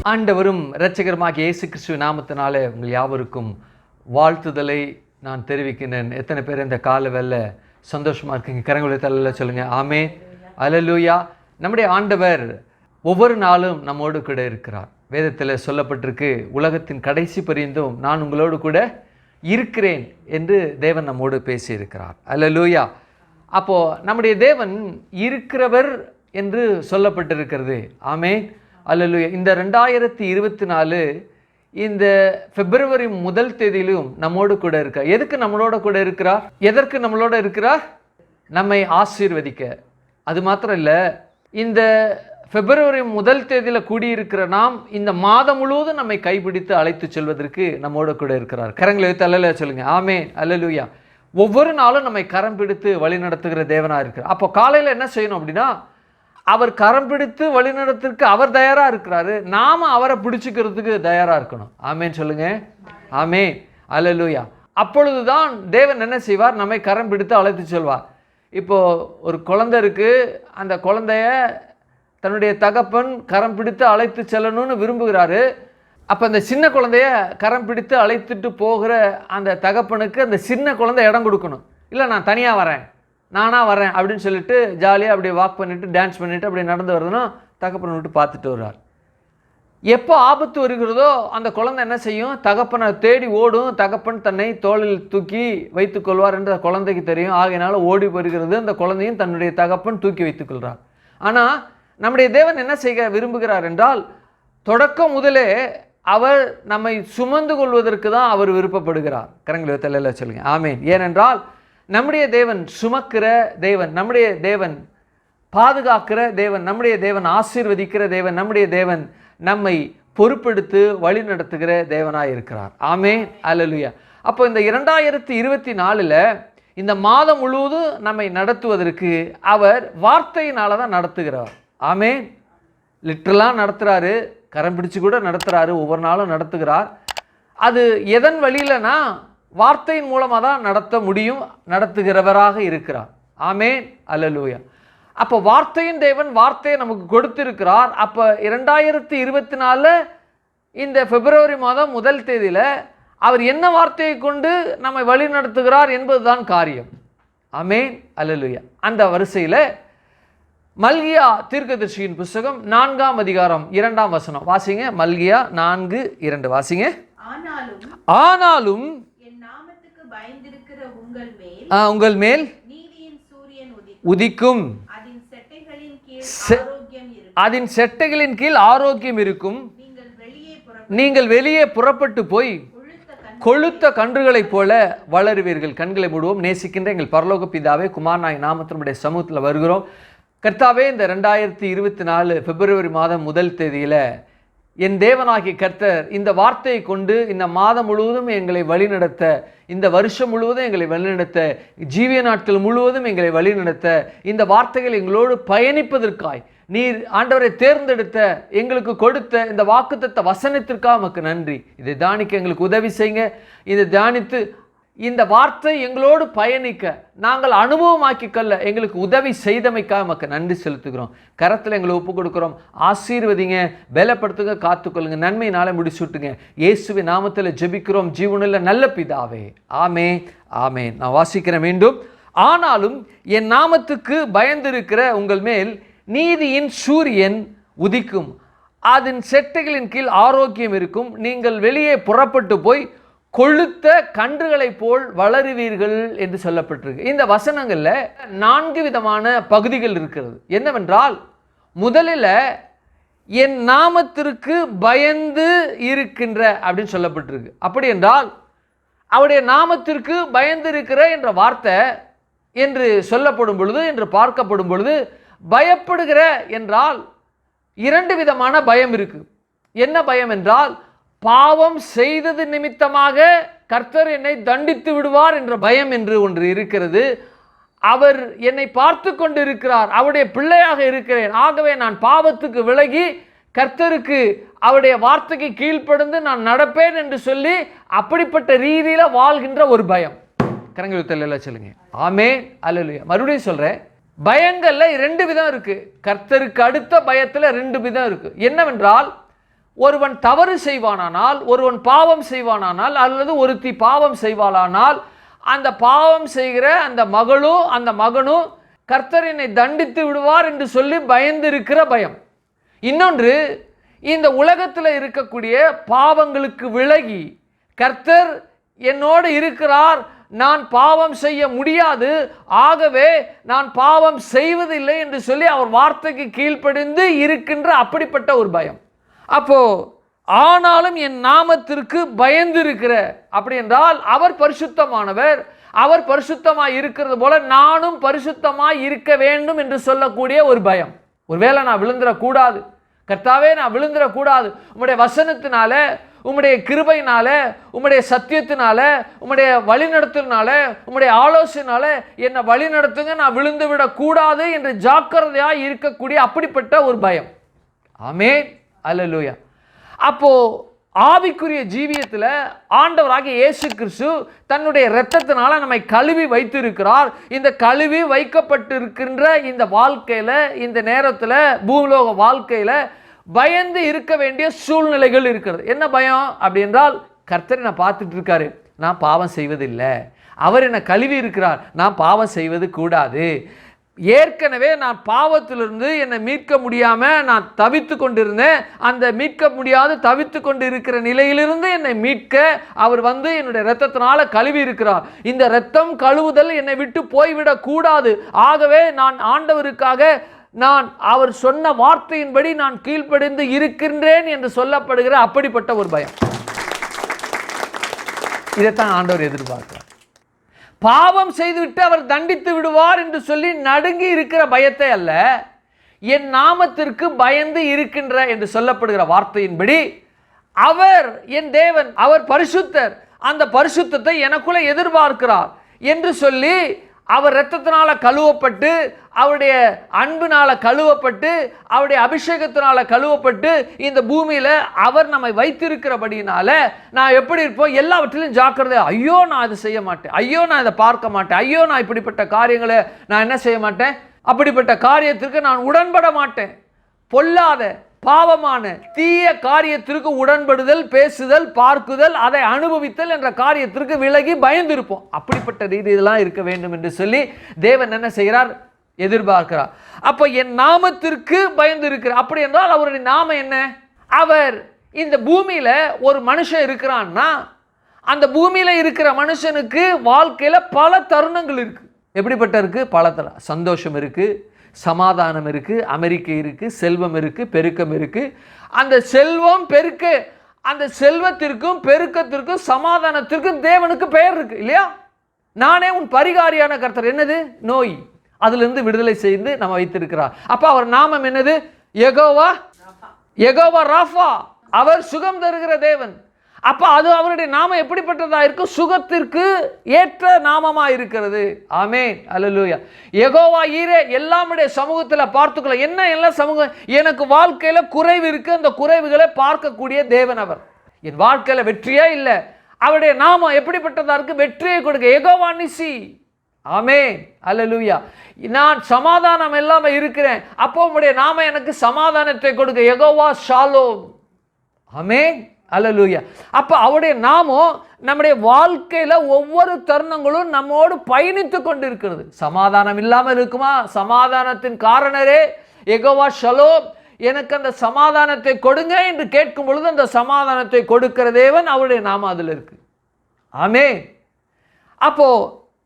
ஆண்டவரும் இரட்சகருமாகிய இயேசு கிறிஸ்துவின் நாமத்தினாலே உங்கள் யாவருக்கும் வாழ்த்துதலை நான் தெரிவிக்கிறேன். எத்தனை பேர் இந்த கால வேலை சந்தோஷமாக இருக்கீங்க? கரங்களை தள்ள சொல்லுங்கள். ஆமென், அல்லேலூயா. நம்முடைய ஆண்டவர் ஒவ்வொரு நாளும் நம்மோடு கூட இருக்கிறார். வேதத்தில் சொல்லப்பட்டிருக்கு, உலகத்தின் கடைசி பரியந்தும் நான் உங்களோடு கூட இருக்கிறேன் என்று தேவன் நம்மோடு பேசியிருக்கிறார். அல்லேலூயா. அப்போது நம்முடைய தேவன் இருக்கிறவர் என்று சொல்லப்பட்டிருக்கிறது. ஆமென், அல்லேலூயா. இந்த 2024 இந்த பிப்ரவரி 1 தேதியிலும் நம்மோடு கூட இருக்கிறார். எதுக்கு நம்மளோட கூட இருக்கிறார்? எதற்கு நம்மளோட இருக்கிறார்? நம்மை ஆசீர்வதிக்க. அது மாத்திரம் இல்லை, இந்த பிப்ரவரி 1 தேதியில் கூடியிருக்கிற நாம் இந்த மாதம் முழுவதும் நம்மை கைப்பிடித்து அழைத்து செல்வதற்கு நம்மோட கூட இருக்கிறார். கரங்களை வைத்து அல்லேலூயா சொல்லுங்க. ஆமென், அல்லேலூயா. ஒவ்வொரு நாளும் நம்மை கரம் பிடித்து வழி நடத்துகிற தேவனாக இருக்கிறார். அப்போ காலையில் என்ன செய்யணும் அப்படின்னா, அவர் கரம் பிடித்து வழிநடத்திற்கு அவர் தயாராக இருக்கிறாரு. நாம் அவரை பிடிச்சிக்கிறதுக்கு தயாராக இருக்கணும். ஆமேன் சொல்லுங்க. ஆமேன், அல்லேலூயா. அப்பொழுதுதான் தேவன் என்ன செய்வார்? நம்மை கரம் பிடித்து அழைத்து செல்வார். இப்போது ஒரு குழந்தை இருக்குது, அந்த குழந்தைய தன்னுடைய தகப்பன் கரம் பிடித்து அழைத்து செல்லணும்னு விரும்புகிறாரு. அப்போ அந்த சின்ன குழந்தைய கரம் பிடித்து அழைத்துட்டு போகிற அந்த தகப்பனுக்கு அந்த சின்ன குழந்தை இடம் கொடுக்கணும். இல்லை, நான் தனியாக வரேன், நானாக வரேன் அப்படின்னு சொல்லிட்டு ஜாலியாக அப்படியே வாக் பண்ணிவிட்டு டான்ஸ் பண்ணிவிட்டு அப்படியே நடந்து வருதுன்னா தகப்பனை விட்டு பார்த்துட்டு வருவார். எப்போ ஆபத்து வருகிறதோ அந்த குழந்தை என்ன செய்யும்? தகப்பனை தேடி ஓடும். தகப்பன் தன்னை தோளில் தூக்கி வைத்துக் கொள்வார் என்று குழந்தைக்கு தெரியும். ஆகையினால ஓடி வருகிறது. அந்த குழந்தையும் தன்னுடைய தகப்பன் தூக்கி வைத்துக் கொள்கிறார். ஆனால் நம்முடைய தேவன் என்ன செய்ய விரும்புகிறார் என்றால், தொடக்கம் முதலே அவர் நம்மை சுமந்து கொள்வதற்கு தான் அவர் விருப்பப்படுகிறார். கரங்களை தலையில சொல்லுங்க. ஆமேன். ஏனென்றால் நம்முடைய தேவன் சுமக்கிற தேவன், நம்முடைய தேவன் பாதுகாக்கிற தேவன், நம்முடைய தேவன் ஆசீர்வதிக்கிற தேவன், நம்முடைய தேவன் நம்மை பொறுப்பெடுத்து வழி நடத்துகிற தேவனாக இருக்கிறார். ஆமென், அல்லேலூயா. அப்போ இந்த 2024 இந்த மாதம் முழுவதும் நம்மை நடத்துவதற்கு அவர் வார்த்தையினால தான் நடத்துகிறார். ஆமென். லிட்டரலாக நடத்துகிறாரு, கரம் பிடிச்சு கூட நடத்துகிறாரு, ஒவ்வொரு நாளும் நடத்துகிறார். அது எதன் வழியிலனா வார்த்தையின் மூலமாக தான் நடத்த முடியும், நடத்துகிறவராக இருக்கிறார். ஆமென், அல்லேலூயா. அப்போ வார்த்தையின் தேவன் வார்த்தையை நமக்கு கொடுத்திருக்கிறார். அப்போ 2024 இந்த பிப்ரவரி மாதம் 1 தேதியில் அவர் என்ன வார்த்தையை கொண்டு நம்மை வழி நடத்துகிறார் என்பதுதான் காரியம். ஆமென், அல்லேலூயா. அந்த வரிசையில் மல்கியா தீர்க்கதரிசியின் புஸ்தகம் 4ஆம் அதிகாரம் 2ஆம் வசனம் வாசிங்க. மல்கியா 4:2 வாசிங்க. ஆனாலும் உங்கள் மேல் உதிக்கும், அதன் செட்டைகளின் கீழ் ஆரோக்கியம் இருக்கும். நீங்கள் வெளியே புறப்பட்டு போய் கொழுத்த கன்றுகளைப் போல வளருவீர்கள். கண்களை மூடுவோம். நேசிக்கின்ற எங்கள் பரலோக பிதாவே, குமாரனாய் நாமத்தினுடைய சமூகத்தில் வருகிறோம். கர்த்தாவே, இந்த 2024 பிப்ரவரி மாதம் 1 தேதியில் என் தேவனாகிய கர்த்தர் இந்த வார்த்தையை கொண்டு இந்த மாதம் முழுவதும் எங்களை வழிநடத்த, இந்த வருஷம் முழுவதும் எங்களை வழிநடத்த, ஜீவிய நாட்கள் முழுவதும் எங்களை வழிநடத்த, இந்த வார்த்தைகள் எங்களோடு பயணிப்பதற்காய் நீர் ஆண்டவரை தேர்ந்தெடுத்த, எங்களுக்கு கொடுத்த இந்த வாக்குத்தத்த வசனத்திற்காக உமக்கு நன்றி. இதை தியானிக்க எங்களுக்கு உதவி செய்யுங்க. இதை தியானித்து இந்த வார்த்தை எங்களோடு பயணிக்க நாங்கள் அனுபவமாக்கிக்கொள்ள எங்களுக்கு உதவி செய்தமைக்காக உமக்கு நன்றி செலுத்துகிறோம். கரத்தில் எங்களை ஒப்பு கொடுக்குறோம். ஆசீர்வதிங்க, பலப்படுத்துங்க, காத்துக்கொள்ளுங்க, நன்மையினால முடிச்சுட்டுங்க. இயேசுவின் நாமத்தில் ஜெபிக்கிறோம் ஜீவனுள்ள நல்ல பிதாவே. ஆமென், ஆமென். நான் வாசிக்கிறேன் மீண்டும். ஆனாலும் என் நாமத்துக்கு பயந்திருக்கிற உங்கள் மேல் நீதியின் சூரியன் உதிக்கும், அதன் செட்டைகளின் கீழ் ஆரோக்கியம் இருக்கும். நீங்கள் வெளியே புறப்பட்டு போய் கொழுத்த கன்றுகளைப் போல் வளருவீர்கள் என்று சொல்லப்பட்டிருக்கு. இந்த வசனங்களில் 4 விதமான பகுதிகள் இருக்கிறது. என்னவென்றால், முதலில் என் நாமத்திற்கு பயந்து இருக்கின்ற அப்படின்னு சொல்லப்பட்டிருக்கு. அப்படி என்றால் அவருடைய நாமத்திற்கு பயந்து இருக்கிற என்ற வார்த்தை என்று சொல்லப்படும் பொழுது, என்று பார்க்கப்படும் பொழுது, பயப்படுகிற என்றால் 2 விதமான பயம் இருக்கு. என்ன பயம் என்றால், பாவம் செய்தது நிமித்தமாக கர்த்தர் என்னை தண்டித்து விடுவார் என்ற பயம் என்று ஒன்று இருக்கிறது. அவர் என்னை பார்த்து கொண்டு இருக்கிறார், அவருடைய பிள்ளையாக இருக்கிறேன், ஆகவே நான் பாவத்துக்கு விலகி கர்த்தருக்கு அவருடைய வார்த்தைக்கு கீழ்ப்படிந்து நான் நடப்பேன் என்று சொல்லி அப்படிப்பட்ட ரீதியில் வாழ்கின்ற ஒரு பயம். கரங்களை சொல்லுங்க. ஆமென், அல்லேலூயா. மறுபடியும் சொல்றேன், பயங்கள்ல 2 விதம் இருக்கு. கர்த்தருக்கு அடுத்த பயத்தில் 2 விதம் இருக்கு. என்னவென்றால், ஒருவன் தவறு செய்வானானால், ஒருவன் பாவம் செய்வானானால், அல்லது ஒருத்தி பாவம் செய்வாளானால், அந்த பாவம் செய்கிற அந்த மகளும் அந்த மகனும் கர்த்தர் என்னை தண்டித்து விடுவார் என்று சொல்லி பயந்திருக்கிற பயம். இன்னொன்று, இந்த உலகத்தில் இருக்கக்கூடிய பாவங்களுக்கு விலகி கர்த்தர் என்னோடு இருக்கிறார், நான் பாவம் செய்ய முடியாது, ஆகவே நான் பாவம் செய்வதில்லை என்று சொல்லி அவர் வார்த்தைக்கு கீழ்ப்படிந்து இருக்கின்ற அப்படிப்பட்ட ஒரு பயம். அப்போ ஆனாலும் என் நாமத்திற்கு பயந்திருக்கிற, அப்படி என்றால் அவர் பரிசுத்தமானவர், அவர் பரிசுத்தமாய் இருக்கிறது போல நானும் பரிசுத்தமாய் இருக்க வேண்டும் என்று சொல்லக்கூடிய ஒரு பயம். ஒருவேளை நான் விழுந்துடக்கூடாது, கர்த்தாவே நான் விழுந்துடக்கூடாது, உம்முடைய வசனத்தினால, உம்முடைய கிருபையினால, உம்முடைய சத்தியத்தினால, உம்முடைய வழிநடத்தினால, உம்முடைய ஆலோசனால என்னை வழிநடத்துங்க, நான் விழுந்து விடக்கூடாது என்று ஜாக்கிரதையாய் இருக்கக்கூடிய அப்படிப்பட்ட ஒரு பயம். ஆமென், அல்லேலூயா. அப்போ ஆவிக்குரிய ஜீவியத்தில் ஆண்டவராகிய இயேசு கிறிஸ்து தன்னுடைய இரத்தத்தினால நம்மை கழுவி வைத்திருக்கிறார். இந்த கழுவி வைக்கப்பட்டிருக்கின்ற இந்த வாழ்க்கையில், இந்த நேரத்தில், பூலோக வாழ்க்கையில் பயந்து இருக்க வேண்டிய சூழ்நிலைகள் இருக்கிறது. என்ன பயம் அப்படி என்றால், கர்த்தர் என்னை பார்த்துட்டு இருக்காரு, நான் பாவம் செய்வதில்லை, அவர் என்னை கழுவி இருக்கிறார், நான் பாவம் செய்வது கூடாது, ஏற்கனவே நான் பாவத்திலிருந்து என்னை மீட்க முடியாமல் நான் தவித்து கொண்டிருந்தேன், அந்த மீட்க முடியாது தவித்து கொண்டு இருக்கிற நிலையிலிருந்து என்னை மீட்க அவர் வந்து என்னுடைய இரத்தத்தினால கழுவி இருக்கிறார். இந்த இரத்தம் கழுவுதல் என்னை விட்டு போய்விடக் கூடாது, ஆகவே நான் ஆண்டவருக்காக நான் அவர் சொன்ன வார்த்தையின்படி நான் கீழ்ப்படிந்து இருக்கின்றேன் என்று சொல்லப்படுகிற அப்படிப்பட்ட ஒரு பயம். இதைத்தான் ஆண்டவர் எதிர்பார்க்கிறார். பாவம் செய்துவிட்டு அவர் தண்டித்து விடுவார் என்று சொல்லி நடுங்கி இருக்கிற பயத்தை அல்ல, என் நாமத்திற்கு பயந்து இருக்கின்ற என்று சொல்லப்படுகிற வார்த்தையின்படி அவர் என் தேவன், அவர் பரிசுத்தர், அந்த பரிசுத்தத்தை எனக்குள்ள எதிர்பார்க்கிறார் என்று சொல்லி அவர் இரத்தத்தினால கழுவப்பட்டு, அவருடைய அன்பினால கழுவப்பட்டு, அவருடைய அபிஷேகத்தினால கழுவப்பட்டு இந்த பூமியில் அவர் நம்மை வைத்திருக்கிறபடினால நான் எப்படி இருப்போம், எல்லாவற்றிலும் ஜாக்கிரதை. ஐயோ நான் அதை செய்ய மாட்டேன், ஐயோ நான் இதை பார்க்க மாட்டேன், ஐயோ நான் இப்படிப்பட்ட காரியங்களை நான் என்ன செய்ய மாட்டேன், அப்படிப்பட்ட காரியத்திற்கு நான் உடன்பட மாட்டேன். பொல்லாத பாவமான தீய காரியத்திற்கு உடன்படுதல், பேசுதல், பார்க்குதல், அதை அனுபவித்தல் என்ற காரியத்திற்கு விலகி பயந்திருப்போம். அப்படிப்பட்ட ரீதியெல்லாம் இருக்க வேண்டும் என்று சொல்லி தேவன் என்ன செய்கிறார், எதிர்பார்க்கிறார். அப்ப என் நாமத்திற்கு பயந்து இருக்கிறார். அப்படி என்றால் அவருடைய நாமம் என்ன? அவர் இந்த பூமியில ஒரு மனுஷன் இருக்கிறான்னா, அந்த பூமியில இருக்கிற மனுஷனுக்கு வாழ்க்கையில பல தருணங்கள் இருக்கு. எப்படிப்பட்ட இருக்கு? பல தருணம். சந்தோஷம் இருக்கு, சமாதானம் இருக்கு, அமெரிக்கை இருக்கு, செல்வம் இருக்கு, பெருக்கம் இருக்கு. அந்த செல்வம் பெருக்க, அந்த செல்வத்திற்கும் பெருக்கத்திற்கும் சமாதானத்திற்கும் தேவனுக்கு பெயர் இருக்கு இல்லையா? நானே உன் பரிகாரியான கர்த்தர். என்னது? நோய், அதிலிருந்து விடுதலை செய்து நம்ம வைத்திருக்கிறார். அப்ப அவர் நாமம் என்னது? யெகோவா, யெகோவா ராஃபா, அவர் சுகம் தருகிற தேவன். அப்ப அது அவருடைய நாமம் எப்படிப்பட்டதா இருக்கு? சுகத்திற்கு ஏற்ற நாமமா இருக்கிறது. ஆமென், அல்லேலூயா. யெகோவா ஈரே, எல்லாமுடைய சமூகத்தில் பார்த்துக்கல. என்ன எல்லா சமூகம், எனக்கு வாழ்க்கையில குறைவு இருக்கு, அந்த குறைவுகளை பார்க்கக்கூடிய தேவன் அவர். என் வாழ்க்கையில வெற்றியே இல்லை, அவருடைய நாமம் எப்படிப்பட்டதா இருக்கு? வெற்றியை கொடுக்க. யெகோவா நிசி. ஆமென், அல்லேலூயா. நான் சமாதானம் இல்லாம இருக்கிறேன், அப்போ உம்முடைய நாமம் எனக்கு சமாதானத்தை கொடுக்க. யெகோவா ஷாலோம். ஆமென், அல்லேலூயா. அப்ப அவருடைய நாமம் நம்முடைய வாழ்க்கையில ஒவ்வொரு தருணங்களும் நம்மோடு பயணித்து கொண்டிருக்கிறது. சமாதானம் இல்லாமல் இருக்குமா? சமாதானத்தின் காரணரே யெகோவா ஷலோம், எனக்கு அந்த சமாதானத்தை கொடுங்க என்று கேட்கும் பொழுது அந்த சமாதானத்தை கொடுக்கிற தேவன், அவருடைய நாமம் அதில் இருக்கு. ஆமென். அப்போ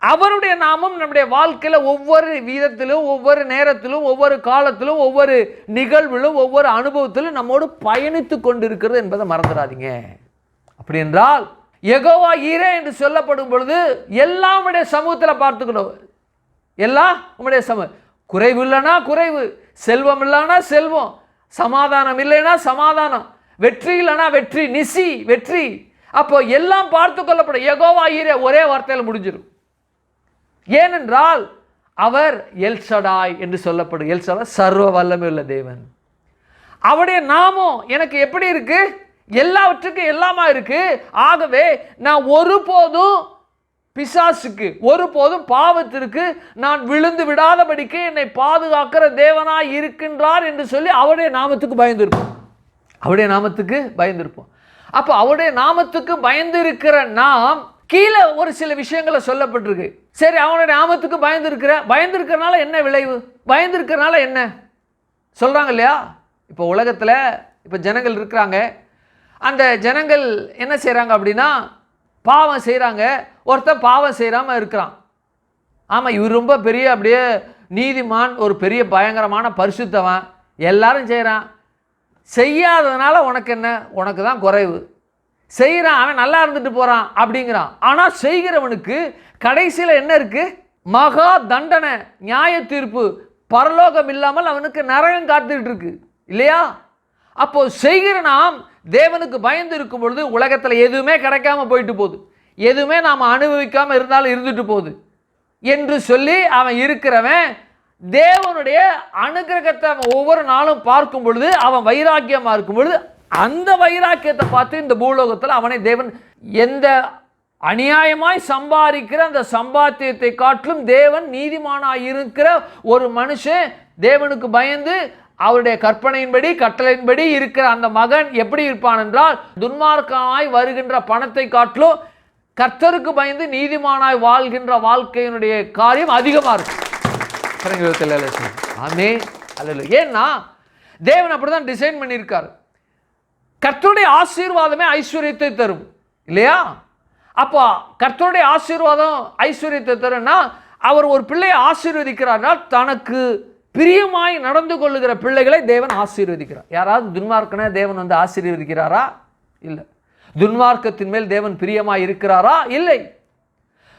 அவருடைய நாமம் நம்முடைய வாழ்க்கையில ஒவ்வொரு வீதத்திலும், ஒவ்வொரு நேரத்திலும், ஒவ்வொரு காலத்திலும், ஒவ்வொரு நிகழ்விலும், ஒவ்வொரு அனுபவத்திலும் நம்மோடு பயணித்து கொண்டிருக்கிறது என்பதை மறந்துடாதீங்க. அப்படி என்றால் யெகோவா ஈரே என்று சொல்லப்படும் பொழுது எல்லாமுடைய சமூகத்தில் பார்த்துக்கணும். எல்லாம் உம்முடைய சமூகம். குறைவு இல்லைனா குறைவு, செல்வம் இல்லைனா செல்வம், சமாதானம் இல்லைனா சமாதானம், வெற்றி இல்லைனா வெற்றி, நிசி வெற்றி. அப்போ எல்லாம் பார்த்து கொள்ளப்படும். யெகோவா ஈரே ஒரே வார்த்தையில் முடிஞ்சிடும். ஏனென்றால் அவர் எல்சடாய் என்று சொல்லப்படும். எல்சடாய் சர்வ வல்லமை உள்ள தேவன். அவருடைய நாமம் எனக்கு எப்படி இருக்கு? எல்லாவற்றுக்கும் எல்லாமா இருக்கு. ஆகவே நான் ஒருபோதும் பிசாசுக்கு, ஒருபோதும் பாவத்திற்கு நான் விழுந்து விடாதபடிக்கு என்னை பாதுகாக்கிற தேவனாய் இருக்கின்றார் என்று சொல்லி அவருடைய நாமத்துக்கு பயந்து இருப்போம். அவருடைய நாமத்துக்கு பயந்திருப்போம். அப்போ அவருடைய நாமத்துக்கு பயந்து இருக்கிற நாம் கீழே ஒரு சில விஷயங்களை சொல்லப்பட்டிருக்கு. சரி, அவனுடைய நாமத்துக்கு பயந்துருக்கிறனால என்ன விளைவு, பயந்துருக்கிறனால என்ன சொல்றாங்க இல்லையா? இப்போ உலகத்தில் இப்போ ஜனங்கள் இருக்கிறாங்க. அந்த ஜனங்கள் என்ன செய்கிறாங்க அப்படின்னா பாவம் செய்கிறாங்க. ஒருத்தன் பாவம் செய்யாமல் இருக்கிறான். ஆமாம், இவர் ரொம்ப பெரிய அப்படியே நீதிமான், ஒரு பெரிய பயங்கரமான பரிசுத்தவன், எல்லாரும் செய்கிறான். செய்யாததுனால உனக்கு என்ன, உனக்கு தான் குறைவு. செய்கிறான், அவன் நல்லா இருந்துட்டு போகிறான் அப்படிங்கிறான். ஆனால் செய்கிறவனுக்கு கடைசியில் என்ன இருக்குது? மகா தண்டனை, நியாய தீர்ப்பு, பரலோகம் இல்லாமல் அவனுக்கு நரகம் காத்துட்டு இருக்கு இல்லையா? அப்போ செய்கிற நாம் தேவனுக்கு பயந்து இருக்கும் பொழுது உலகத்தில் எதுவுமே கிடைக்காம போயிட்டு போகுது, எதுவுமே நாம் அனுபவிக்காமல் இருந்தாலும் இருந்துட்டு போகுது என்று சொல்லி அவன் இருக்கிறவன் தேவனுடைய அனுகிரகத்தை அவன் ஒவ்வொரு நாளும் பார்க்கும் பொழுது அவன் வைராக்கியமாக இருக்கும் பொழுது அந்த வைராக்கியத்தை பார்த்து இந்த பூலோகத்தில் அவனை தேவன் எந்த அநியாயமாய் சம்பாதிக்கிற அந்த சம்பாத்தியத்தை காட்டிலும் தேவன் நீதிமானாய் இருக்கிற ஒரு மனுஷன் தேவனுக்கு பயந்து அவருடைய கற்பனையின்படி கட்டளையின்படி இருக்கிற அந்த மகன் எப்படி இருப்பான் என்றால், துன்மார்க்கமாய் வருகின்ற பணத்தை காட்டிலும் கர்த்தருக்கு பயந்து நீதிமானாய் வாழ்கின்ற வாழ்க்கையினுடைய காரியம் அதிகமாக இருக்கும். ஆமே, அல்ல. ஏன்னா தேவன் அப்படிதான் டிசைன் பண்ணியிருக்காரு. கர்த்தருடைய ஆசீர்வாதமே ஐஸ்வர்யத்தை தரும் இல்லையா? அப்போ கர்த்தருடைய ஆசீர்வாதம் ஐஸ்வர்யத்தை தரும்னா அவர் ஒரு பிள்ளையை ஆசீர்வதிக்கிறார்னால் தனக்கு பிரியமாய் நடந்து கொள்ளுகிற பிள்ளைகளை தேவன் ஆசீர்வதிக்கிறார். யாராவது துன்மார்க்கனை தேவன் வந்து ஆசீர்வதிக்கிறாரா? இல்லை. துன்மார்க்கத்தின் மேல் தேவன் பிரியமாய் இருக்கிறாரா? இல்லை.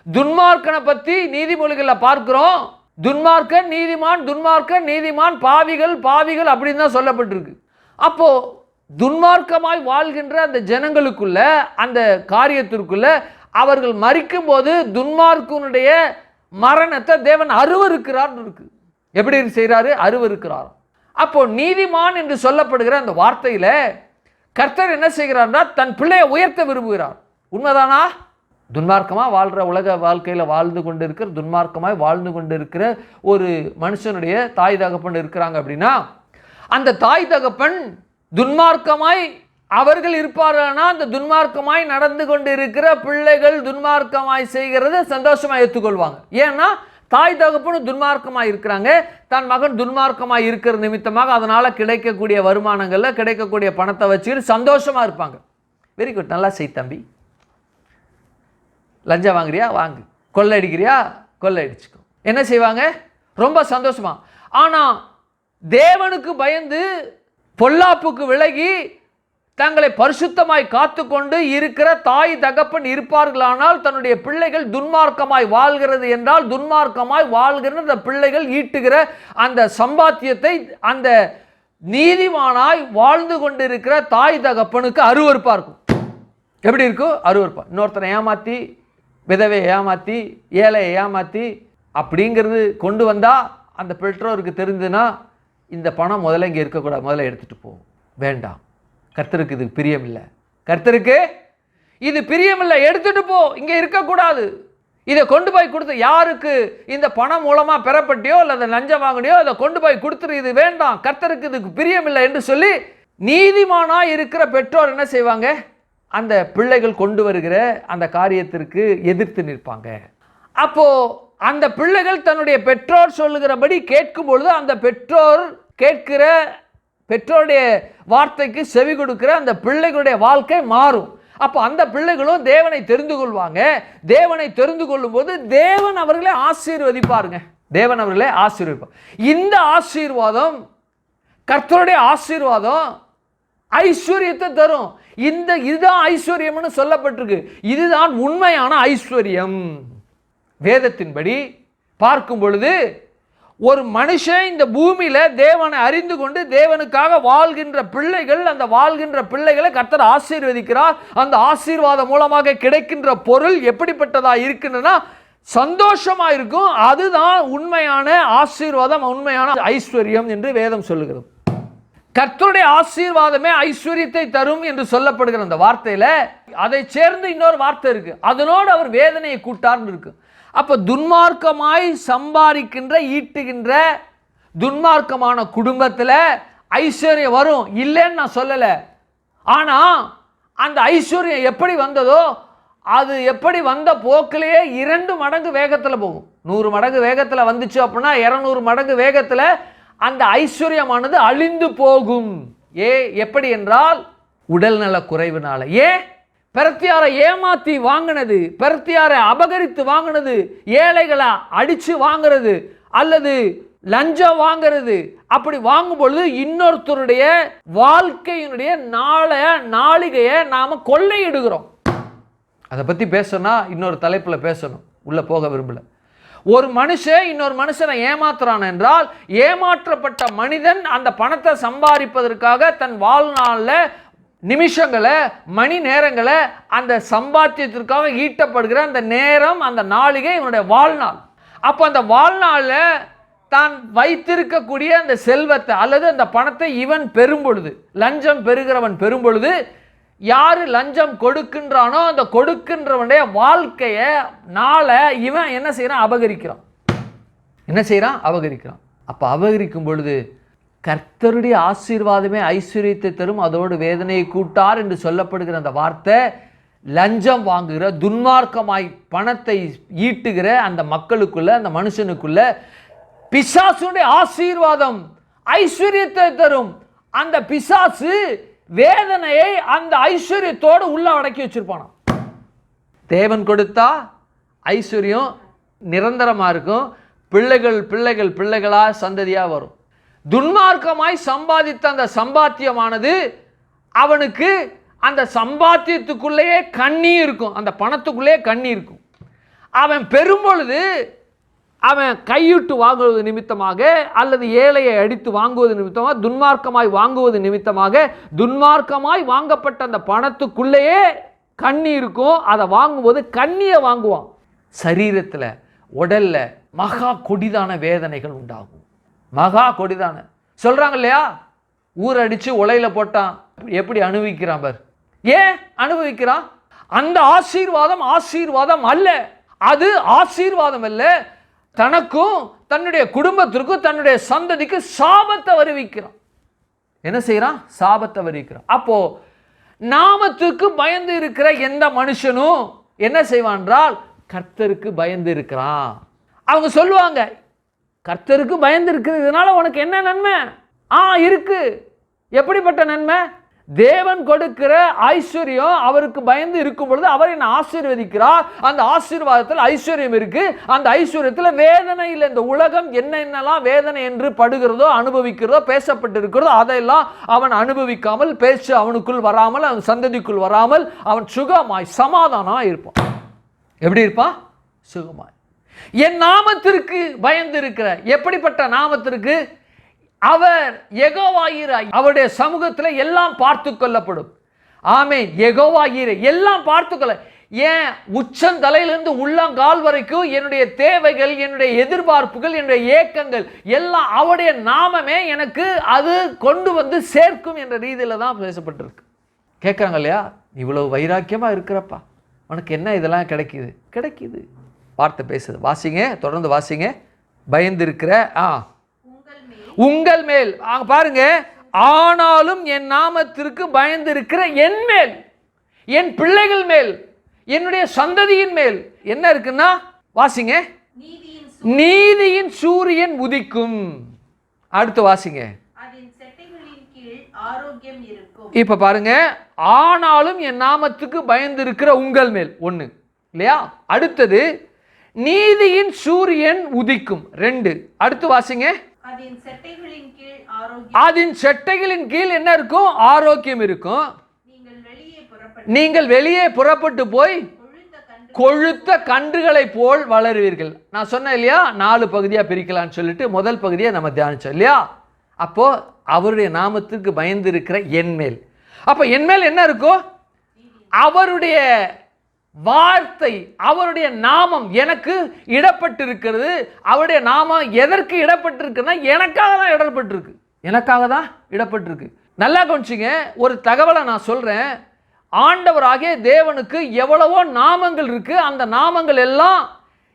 துன்மார்க்கனை பற்றி நீதிமொழிகளில் பார்க்கிறோம். துன்மார்க்கன் நீதிமான், துன்மார்க்கன் நீதிமான், பாவிகள் பாவிகள் அப்படின்னு தான் சொல்லப்பட்டிருக்கு. அப்போ துன்மார்க்கமாய் வாழ்கின்ற அந்த ஜனங்களுக்குள்ள, அந்த காரியத்திற்குள்ள அவர்கள் மரிக்கும் போது துன்மார்க்கனுடைய மரணத்தை தேவன் அருவருக்கிறார் இருக்கு. எப்படி செய்கிறாரு? அருவருக்கிறார். அப்போ நீதிமான் என்று சொல்லப்படுகிற அந்த வார்த்தையில கர்த்தர் என்ன செய்கிறார்னா தன் பிள்ளையை உயர்த்த விரும்புகிறார். உண்மைதானா? துன்மார்க்கமாக வாழ்கிற உலக வாழ்க்கையில் வாழ்ந்து கொண்டு இருக்கிற, துன்மார்க்கமாய் வாழ்ந்து கொண்டு இருக்கிற ஒரு மனுஷனுடைய தாய் தகப்பன் இருக்கிறாங்க அப்படின்னா அந்த தாய் தகப்பன் துன்மார்க்கமாய் அவர்கள் இருப்பார்கள்னா அந்த துன்மார்க்கமாய் நடந்து கொண்டு இருக்கிற பிள்ளைகள் துன்மார்க்கமாய் செய்கிறத சந்தோஷமாக ஏற்றுக்கொள்வாங்க. ஏன்னா தாய் தகப்பனும் துன்மார்க்கமாக இருக்கிறாங்க, தன் மகன் துன்மார்க்கமாக இருக்கிற நிமித்தமாக அதனால் கிடைக்கக்கூடிய வருமானங்களில் கிடைக்கக்கூடிய பணத்தை வச்சுக்கிட்டு சந்தோஷமாக இருப்பாங்க. வெரி குட், நல்லா செய் தம்பி. லஞ்சம் வாங்குறியா? வாங்கு. கொள்ளை அடிக்கிறியா? கொள்ளை அடிச்சுக்கோ. என்ன செய்வாங்க? ரொம்ப சந்தோஷமா. ஆனால் தேவனுக்கு பயந்து பொல்லாப்புக்கு விலகி தங்களை பரிசுத்தமாய் காத்து கொண்டு இருக்கிற தாய் தகப்பன் இருப்பார்களானால் தன்னுடைய பிள்ளைகள் துன்மார்க்கமாய் வாழ்கிறது என்றால் துன்மார்க்கமாய் வாழ்கிற அந்த பிள்ளைகள் ஈட்டுகிற அந்த சம்பாத்தியத்தை அந்த நீதிமானாய் வாழ்ந்து கொண்டிருக்கிற தாய் தகப்பனுக்கு அருவருப்பாக இருக்கும். எப்படி இருக்கும்? அருவருப்பா. இன்னொருத்தனை ஏமாற்றி, விதவையை ஏமாற்றி, ஏழையை ஏமாற்றி அப்படிங்கிறது கொண்டு வந்தால் அந்த பெற்றோருக்கு தெரிஞ்சுன்னா இந்த பணம் முதல்ல இங்கே இருக்கக்கூடாது, முதல்ல எடுத்துகிட்டு போகும், வேண்டாம், கர்த்தருக்கு இது பிரியம் இல்லை, கர்த்தருக்கு இது பிரியம் இல்லை, எடுத்துகிட்டு போ, இங்கே இருக்கக்கூடாது, இதை கொண்டு போய் கொடுத்து யாருக்கு இந்த பணம் மூலமாக பெறப்பட்டியோ இல்லை அதை லஞ்சம் வாங்கினியோ அதை கொண்டு போய் கொடுத்துரு, இது வேண்டாம், கர்த்தருக்கு இதுக்கு பிரியம் இல்லை என்று சொல்லி நீதிமானாக இருக்கிற பெற்றோர் என்ன செய்வாங்க? அந்த பிள்ளைகள் கொண்டு வருகிற அந்த காரியத்திற்கு எதிர்த்து நிற்பாங்க. அப்போ அந்த பிள்ளைகள் தன்னுடைய பெற்றோர் சொல்லுகிறபடி கேட்கும் பொழுது அந்த பெற்றோர் கேட்கிற பெற்றோருடைய வார்த்தைக்கு செவி கொடுக்கிற அந்த பிள்ளைகளுடைய வாழ்க்கை மாறும். அப்போ அந்த பிள்ளைகளும் தேவனை தெரிந்து கொள்வாங்க. தேவனை தெரிந்து கொள்ளும் போது தேவன் அவர்களை ஆசீர்வதிப்பாருங்க. தேவன் அவர்களை ஆசீர்வதிப்பார். இந்த ஆசீர்வாதம், கர்த்தருடைய ஆசீர்வாதம் ஐஸ்வர்யத்தை தரும். இதுதான் ஐஸ்வர்யம்னு சொல்லப்பட்டிருக்கு. இதுதான் உண்மையான ஐஸ்வர்யம். வேதத்தின்படி பார்க்கும் பொழுது ஒரு மனுஷன் இந்த பூமியில தேவனை அறிந்து கொண்டு தேவனுக்காக வாழ்கின்ற பிள்ளைகள், அந்த வாழ்கின்ற பிள்ளைகளை கர்த்தர் ஆசீர்வதிக்கிறார். அந்த ஆசீர்வாதம் மூலமாக கிடைக்கின்ற பொருள் எப்படிப்பட்டதா இருக்குன்னா சந்தோஷமா இருக்கும். அதுதான் உண்மையான ஆசீர்வாதம், உண்மையான ஐஸ்வர்யம் என்று வேதம் சொல்லுகிறது. கர்த்தருடைய ஆசீர்வாதமே ஐஸ்வர்யத்தை தரும் என்று சொல்லப்படுகிற அந்த வார்த்தையில அதை சேர்ந்து இன்னொரு வார்த்தை இருக்கு, அதனோடு அவர் வேதனையை கூட்டார்னு இருக்கு. அப்ப துன்மார்க்கமாய் சம்பாதிக்கின்ற ஈட்டுகின்ற துன்மார்க்கமான குடும்பத்தில் ஐஸ்வர்யம் வரும் இல்லைன்னு நான் சொல்லலை. ஆனால் அந்த ஐஸ்வர்யம் எப்படி வந்ததோ அது எப்படி வந்த போக்கிலேயே 2 மடங்கு வேகத்தில் போகும். 100 மடங்கு வேகத்தில் வந்துச்சு அப்படின்னா 200 மடங்கு வேகத்தில் அந்த ஐஸ்வர்யமானது அழிந்து போகும். எப்படி என்றால் உடல் நல குறைவினால. பெருத்தியாரை ஏமாத்தி வாங்கினது, பெருத்தியாரை அபகரித்து வாங்கினது, ஏழைகளை அடித்து வாங்கிறது அல்லது லஞ்சம் வாங்கிறது, அப்படி வாங்கும் பொழுது இன்னொருத்தருடைய வாழ்க்கையினுடைய நாளிகையை நாம கொள்ளையிடுகிறோம். அதை பற்றி பேசணும்னா இன்னொரு தலைப்பில் பேசணும், உள்ளே போக விரும்பல. ஒரு மனுஷன் இன்னொரு மனுஷனை ஏமாத்துறான் என்றால் ஏமாற்றப்பட்ட மனிதன் அந்த பணத்தை சம்பாதிப்பதற்காக தன் வாழ்நாளில் நிமிஷங்களை மணி நேரங்களை அந்த சம்பாத்தியத்திற்காக ஈட்டப்படுகிற அந்த நேரம், அந்த நாளிகை இவனுடைய வாழ்நாள். அப்போ அந்த வாழ்நாளில் தான் வைத்திருக்கக்கூடிய அந்த செல்வத்தை அல்லது அந்த பணத்தை இவன் பெறும் பொழுது, லஞ்சம் பெறுகிறவன் பெறும் பொழுது, யாரு லஞ்சம் கொடுக்கின்றானோ அந்த கொடுக்கின்றவனுடைய வாழ்க்கையை நாளை இவன் என்ன செய்யறான்? அபகரிக்கிறான். அப்போ அபகரிக்கும் பொழுது கர்த்தருடைய ஆசீர்வாதமே ஐஸ்வர்யத்தை தரும், அதோடு வேதனையை கூட்டார் என்று சொல்லப்படுகிற அந்த வார்த்தை லஞ்சம் வாங்குகிற, துன்மார்க்கமாய் பணத்தை ஈட்டுகிற அந்த மக்களுக்குள்ள, அந்த மனுஷனுக்குள்ள பிசாசுடைய ஆசீர்வாதம் ஐஸ்வர்யத்தை தரும். அந்த பிசாசு வேதனையை அந்த ஐஸ்வர்யத்தோடு உள்ள அடக்கி வச்சிருப்பானா. தேவன் கொடுத்தா ஐஸ்வர்யம் நிரந்தரமா இருக்கும், பிள்ளைகளா சந்ததியா வரும். துன்மார்க்கமாய் சம்பாதித்த அந்த சம்பாத்தியமானது அவனுக்கு அந்த சம்பாத்தியத்துக்குள்ளேயே கண்ணி இருக்கும், அந்த பணத்துக்குள்ளேயே கண்ணி இருக்கும். அவன் பெரும்பொழுது அவன் கையிட்டு வாங்குவது நிமித்தமாக அல்லது ஏழையை அடித்து வாங்குவது நிமித்தமாக, துன்மார்க்கமாய் வாங்குவது நிமித்தமாக, துன்மார்க்கமாய் வாங்கப்பட்ட அந்த பணத்துக்குள்ளேயே கண்ணி இருக்கும். அதை வாங்கும்போது கண்ணியை வாங்குவான். சரீரத்தில் உடல்ல மகா கொடிதான வேதனைகள் உண்டாகும். மகா கொடிதான சொல்றாங்க இல்லையா, ஊர் அடிச்சு உலையில போட்டான், எப்படி அனுபவிக்கிறான் பார். ஏன் அனுபவிக்கிறான்? அந்த ஆசீர்வாதம் அல்ல, அது ஆசீர்வாதம் அல்ல, தனக்கும் தன்னுடைய குடும்பத்திற்கும் தன்னுடைய சந்ததிக்கு சாபத்தை வருவிக்கிறான். என்ன செய்யறான்? சாபத்தை வருவிக்கிறான். அப்போ நாமத்துக்கு பயந்து இருக்கிற எந்த மனுஷனும் என்ன செய்வான் என்றால் கர்த்தருக்கு பயந்து இருக்கிறான். அவங்க சொல்லுவாங்க, கர்த்தருக்கு பயந்து இருக்கிறதுனால உனக்கு என்ன நன்மை? இருக்கு. எப்படிப்பட்ட நன்மை? தேவன் கொடுக்கிற ஐஸ்வர்யம் அவருக்கு பயந்து இருக்கும் பொழுது அவர் என்ன ஆசீர்வதிக்கிறார். அந்த ஆசீர்வாதத்தில் ஐஸ்வர்யம் இருக்கு. அந்த ஐஸ்வர்யத்தில் வேதனை இல்லை. இந்த உலகம் என்னென்னலாம் வேதனை என்று படுகிறதோ, அனுபவிக்கிறதோ, பேசப்பட்டிருக்கிறதோ அதையெல்லாம் அவன் அனுபவிக்காமல், பேச்சு அவனுக்குள் வராமல், அவன் சந்ததிக்குள் வராமல், அவன் சுகமாய் சமாதானமாய் இருப்பான். எப்படி இருப்பான்? சுகமாய். என் நாமத்திற்கு பயந்து இருக்கிற, எப்படிப்பட்ட நாமத்திற்கு? அவர் யெகோவாயிரே, அவருடைய சமூகத்தில் எல்லாம் பார்த்து கொள்ளப்படும். ஆமென். யெகோவாயிரே எல்லாம் பார்த்துக்கொள்ள. ஏன் உச்சந்தலையிலிருந்து உள்ளங்கால் வரைக்கும் என்னுடைய தேவைகள், என்னுடைய எதிர்பார்ப்புகள், என்னுடைய ஏக்கங்கள் எல்லாம் அவருடைய நாமமே எனக்கு அது கொண்டு வந்து சேர்க்கும் என்ற ரீதியில தான் பேசப்பட்டிருக்கு. கேட்குறாங்க இல்லையா, இவ்வளவு வைராக்கியமா இருக்கிறப்பா, உனக்கு என்ன இதெல்லாம் கிடைக்குது. வார்த்தை பேசுது. வாசிங்க, தொடர்ந்து வாசிங்க. பயந்து இருக்கிற உங்கள் மேல் பாருங்க, ஆனாலும் என் நாமத்திற்கு பயந்து இருக்கிற என் மேல், என் பிள்ளைகள் மேல், என்னுடைய சந்ததியின் மேல் என்ன இருக்குன்னா, வாசிங்க, நீதியின் சூரியன் உதிக்கும். அடுத்து வாசிங்க. இப்ப பாருங்க, ஆனாலும் என் நாமத்துக்கு பயந்து இருக்கிற உங்கள் மேல் ஒண்ணு இல்லையா. அடுத்தது நீதியின் சூரியன் உதிக்கும் 2. அடுத்து வாசிங்க. அதன் செட்டைகளின் கீழ் என்ன இருக்கும்? ஆரோக்கியம் இருக்கும். நீங்கள் வெளியே புறப்பட்டு போய் கொழுத்த கன்றுகளை போல் வளருவீர்கள். நான் சொன்னேன் இல்லையா, 4 பகுதியா பிரிக்கலாம்னு சொல்லிட்டு முதல் பகுதியை நம்ம தியானிச்சோம் இல்லையா. அப்போ அவருடைய நாமத்திற்கு பயந்து இருக்கிற என் மேல், அப்ப என் மேல் என்ன இருக்கும்? அவருடைய வார்த்தை, அவருடைய நாமம் எனக்கு இடப்பட்டிருக்கிறது. அவருடைய நாமம் எதற்கு இடப்பட்டிருக்குன்னா எனக்காக தான் இடப்பட்டிருக்கு. நல்லா கவனிச்சிங்க, ஒரு தகவலை நான் சொல்றேன். ஆண்டவராகிய தேவனுக்கு எவ்வளவோ நாமங்கள் இருக்கு. அந்த நாமங்கள் எல்லாம்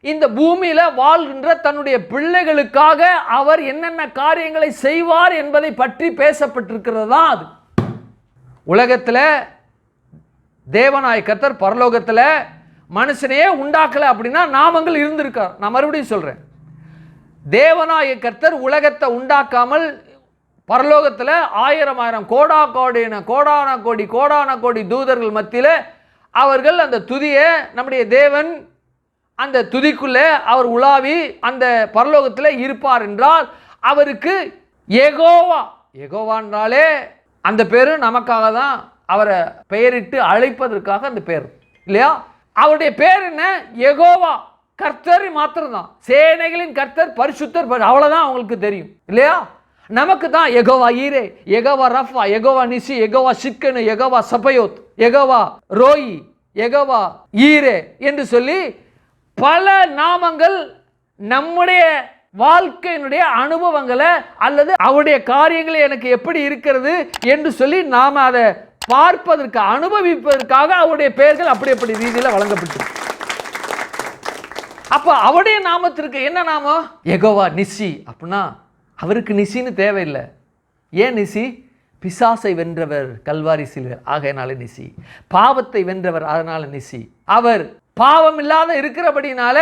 இந்த பூமியில வாழ்கின்ற தன்னுடைய பிள்ளைகளுக்காக அவர் என்னென்ன காரியங்களை செய்வார் என்பதை பற்றி பேசப்பட்டிருக்கிறது தான் அது. உலகத்தில் தேவனாய் கர்த்தர் பரலோகத்தில் மனுஷனையே உண்டாக்கலை அப்படின்னா நாமங்கள் இருந்திருக்கார். நான் மறுபடியும் சொல்கிறேன், தேவனாய கர்த்தர் உலகத்தை உண்டாக்காமல் பரலோகத்தில் ஆயிரம் கோடான கோடி தூதர்கள் மத்தியில் அவர்கள் அந்த துதியை நம்முடைய தேவன் அந்த துதிக்குள்ளே அவர் உலாவி அந்த பரலோகத்தில் இருப்பார் என்றால் அவருக்கு யெகோவான்றாலே அந்த பேரு நமக்காக தான், அவரை பெயரிட்டு அழைப்பதற்காக அந்த பேர் இல்லையா? அவருடைய பேர் என்ன? யெகோவா, கர்த்தர் மாத்திரம்தான். சேனைகளின் கர்த்தர், பரிசுத்தர், அவ்வளோதான் அவங்களுக்கு தெரியும் இல்லையா? நமக்கு தான் யெகோவா ஈரே, யெகோவா ரஃபா, யெகோவா நிசி, யெகோவா சிக்கனு, யெகோவா சபயோத், யெகோவா ரோயி, யெகோவா ஈரே என்று சொல்லி பல நாமங்கள் நம்முடைய வாழ்க்கையினுடைய அனுபவங்களை அல்லது அவருடைய காரியங்களை எனக்கு எப்படி இருக்கிறது என்று சொல்லி நாம் அதை பார்ப்பதற்கு அனுபவிப்பதற்காக அவருடைய பெயர்கள் அப்படி ரீதியில் வழங்கப்பட்டு. அப்போ அவருடைய நாமத்திற்கு என்ன நாமம்? யெகோவா நிசி. அப்படின்னா அவருக்கு நிசின்னு தேவையில்லை. ஏன் நிசி? பிசாசை வென்றவர் கல்வாரி சிலுவையில், ஆகையினால நிசி. பாவத்தை வென்றவர், அதனால நிசி. அவர் பாவம் இல்லாத இருக்கிறபடினால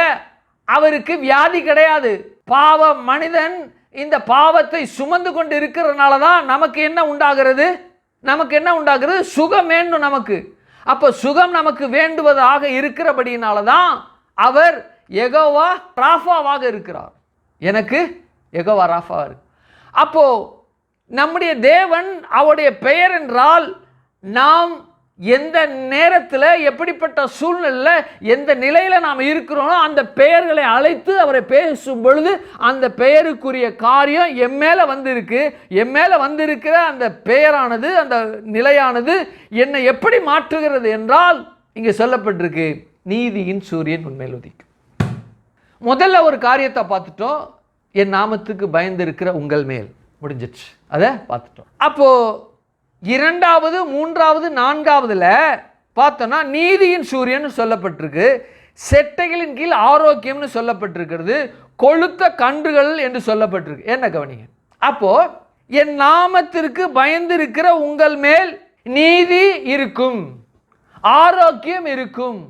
அவருக்கு வியாதி கிடையாது. பாவ மனிதன் இந்த பாவத்தை சுமந்து கொண்டு இருக்கிறதுனால தான் நமக்கு என்ன உண்டாகிறது? சுகம் வேண்டும் நமக்கு. அப்போ சுகம் நமக்கு வேண்டுவதாக இருக்கிறபடினால தான் அவர் யெகோவா ராஃபாவாக இருக்கிறார். எனக்கு யெகோவா ராஃபா இருக்கு. அப்போ நம்முடைய தேவன் அவருடைய பெயர் என்றால் நாம் எந்த நேரத்தில் எப்படிப்பட்ட சூழ்நிலையில் எந்த நிலையில் நாம் இருக்கிறோமோ அந்த பெயர்களை அழைத்து அவரை பேசும் பொழுது அந்த பெயருக்குரிய காரியம் எம்மேல வந்திருக்கு. எம்மேல வந்திருக்கிற அந்த பெயரானது, அந்த நிலையானது என்னை எப்படி மாற்றுகிறது என்றால் இங்கே சொல்லப்பட்டிருக்கு, நீதியின் சூரியன் உன்மேல் உதிக்கும். முதல்ல ஒரு காரியத்தை பார்த்துட்டோம், என் நாமத்துக்கு பயந்து இருக்கிற உங்கள் மேல், முடிஞ்சிச்சு, அதை பார்த்துட்டோம். அப்போ இரண்டாவது, மூன்றாவது, நான்காவதுல பார்த்தோம்னா நீதியின் சூரியன் சொல்லப்பட்டிருக்கு, செட்டைகளின் கீழ் ஆரோக்கியம்னு சொல்லப்பட்டிருக்கிறது, கொழுத்த கன்றுகள் என்று சொல்லப்பட்டிருக்கு. என்ன கவனிங்க, அப்போ என் நாமத்திற்கு பயந்து இருக்கிற உங்கள் மேல் நீதி இருக்கும், ஆரோக்கியம் இருக்கும்,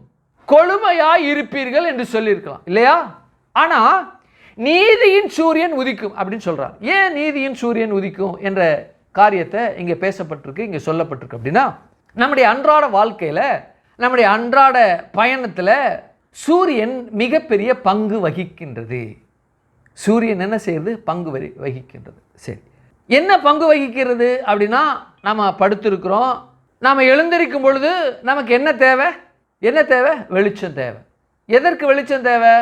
கொழுமையாய் இருப்பீர்கள் என்று சொல்லியிருக்கலாம் இல்லையா? ஆனா நீதியின் சூரியன் உதிக்கும் அப்படின்னு சொல்றார். ஏன் நீதியின் சூரியன் உதிக்கும் என்ற காரியத்தை இங்கே பேசப்பட்டிருக்கு, இங்கே சொல்லப்பட்டிருக்கு அப்படின்னா, நம்முடைய அன்றாட வாழ்க்கையில், நம்முடைய அன்றாட பயணத்தில் சூரியன் மிகப்பெரிய பங்கு வகிக்கின்றது. சூரியன் என்ன செய்யுது? பங்கு வகிக்கின்றது. சரி, என்ன பங்கு வகிக்கிறது அப்படின்னா, நம்ம படுத்திருக்கிறோம், நாம் எழுந்திருக்கும் பொழுது நமக்கு என்ன தேவை? வெளிச்சம் தேவை. எதற்கு வெளிச்சம் தேவை?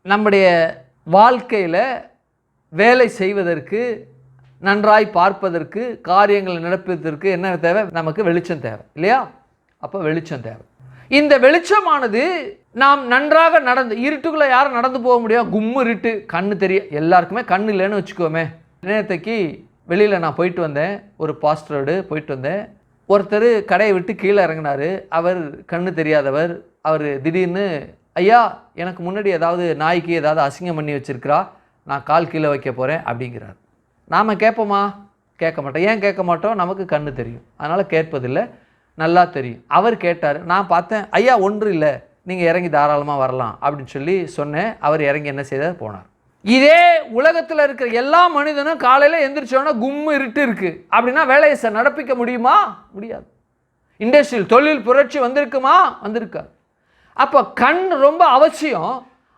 நம்முடைய வாழ்க்கையில் வேலை செய்வதற்கு, நன்றாய் பார்ப்பதற்கு, காரியங்களை நடப்பதற்கு என்ன தேவை? நமக்கு வெளிச்சம் தேவை இல்லையா? அப்போ வெளிச்சம் தேவை. இந்த வெளிச்சமானது நாம் நன்றாக நடந்து, இருட்டுக்குள்ளே யாரும் நடந்து போக முடியும்? கும்மு இருட்டு, கண்ணு தெரிய, எல்லாருக்குமே கண்ணு இல்லைன்னு வச்சுக்கோமே. நேரத்தைக்கு வெளியில் நான் போயிட்டு வந்தேன், ஒரு பாஸ்டரோடு போயிட்டு வந்தேன். ஒருத்தர் கடையை விட்டு கீழே இறங்கினார். அவர் கண்ணு தெரியாதவர். அவர் திடீர்னு, ஐயா எனக்கு முன்னாடி ஏதாவது நாய்க்கு ஏதாவது அசிங்கம் பண்ணி வச்சுருக்கிறா, நான் கால் கீழே வைக்க போகிறேன் அப்படிங்கிறார். நாம் கேட்போமா? கேட்க மாட்டோம். ஏன் கேட்க மாட்டோம்? நமக்கு கண்ணு தெரியும், அதனால் கேட்பதில்லை, நல்லா தெரியும். அவர் கேட்டார், நான் பார்த்தேன், ஐயா ஒன்றும் இல்லை, நீங்கள் இறங்கி தாராளமாக வரலாம் அப்படின்னு சொல்லி சொன்னேன். அவர் இறங்கி என்ன செய்தார்? போனார். இதே உலகத்தில் இருக்கிற எல்லா மனிதனும் காலையில் எந்திரிச்சோன்னா கும்மு இருட்டு இருக்குது அப்படின்னா வேலையை நடப்பிக்க முடியுமா? முடியாது. இண்டஸ்ட்ரியல் தொழில் புரட்சி வந்திருக்குமா? வந்திருக்காது. அப்போ கண் ரொம்ப அவசியம்.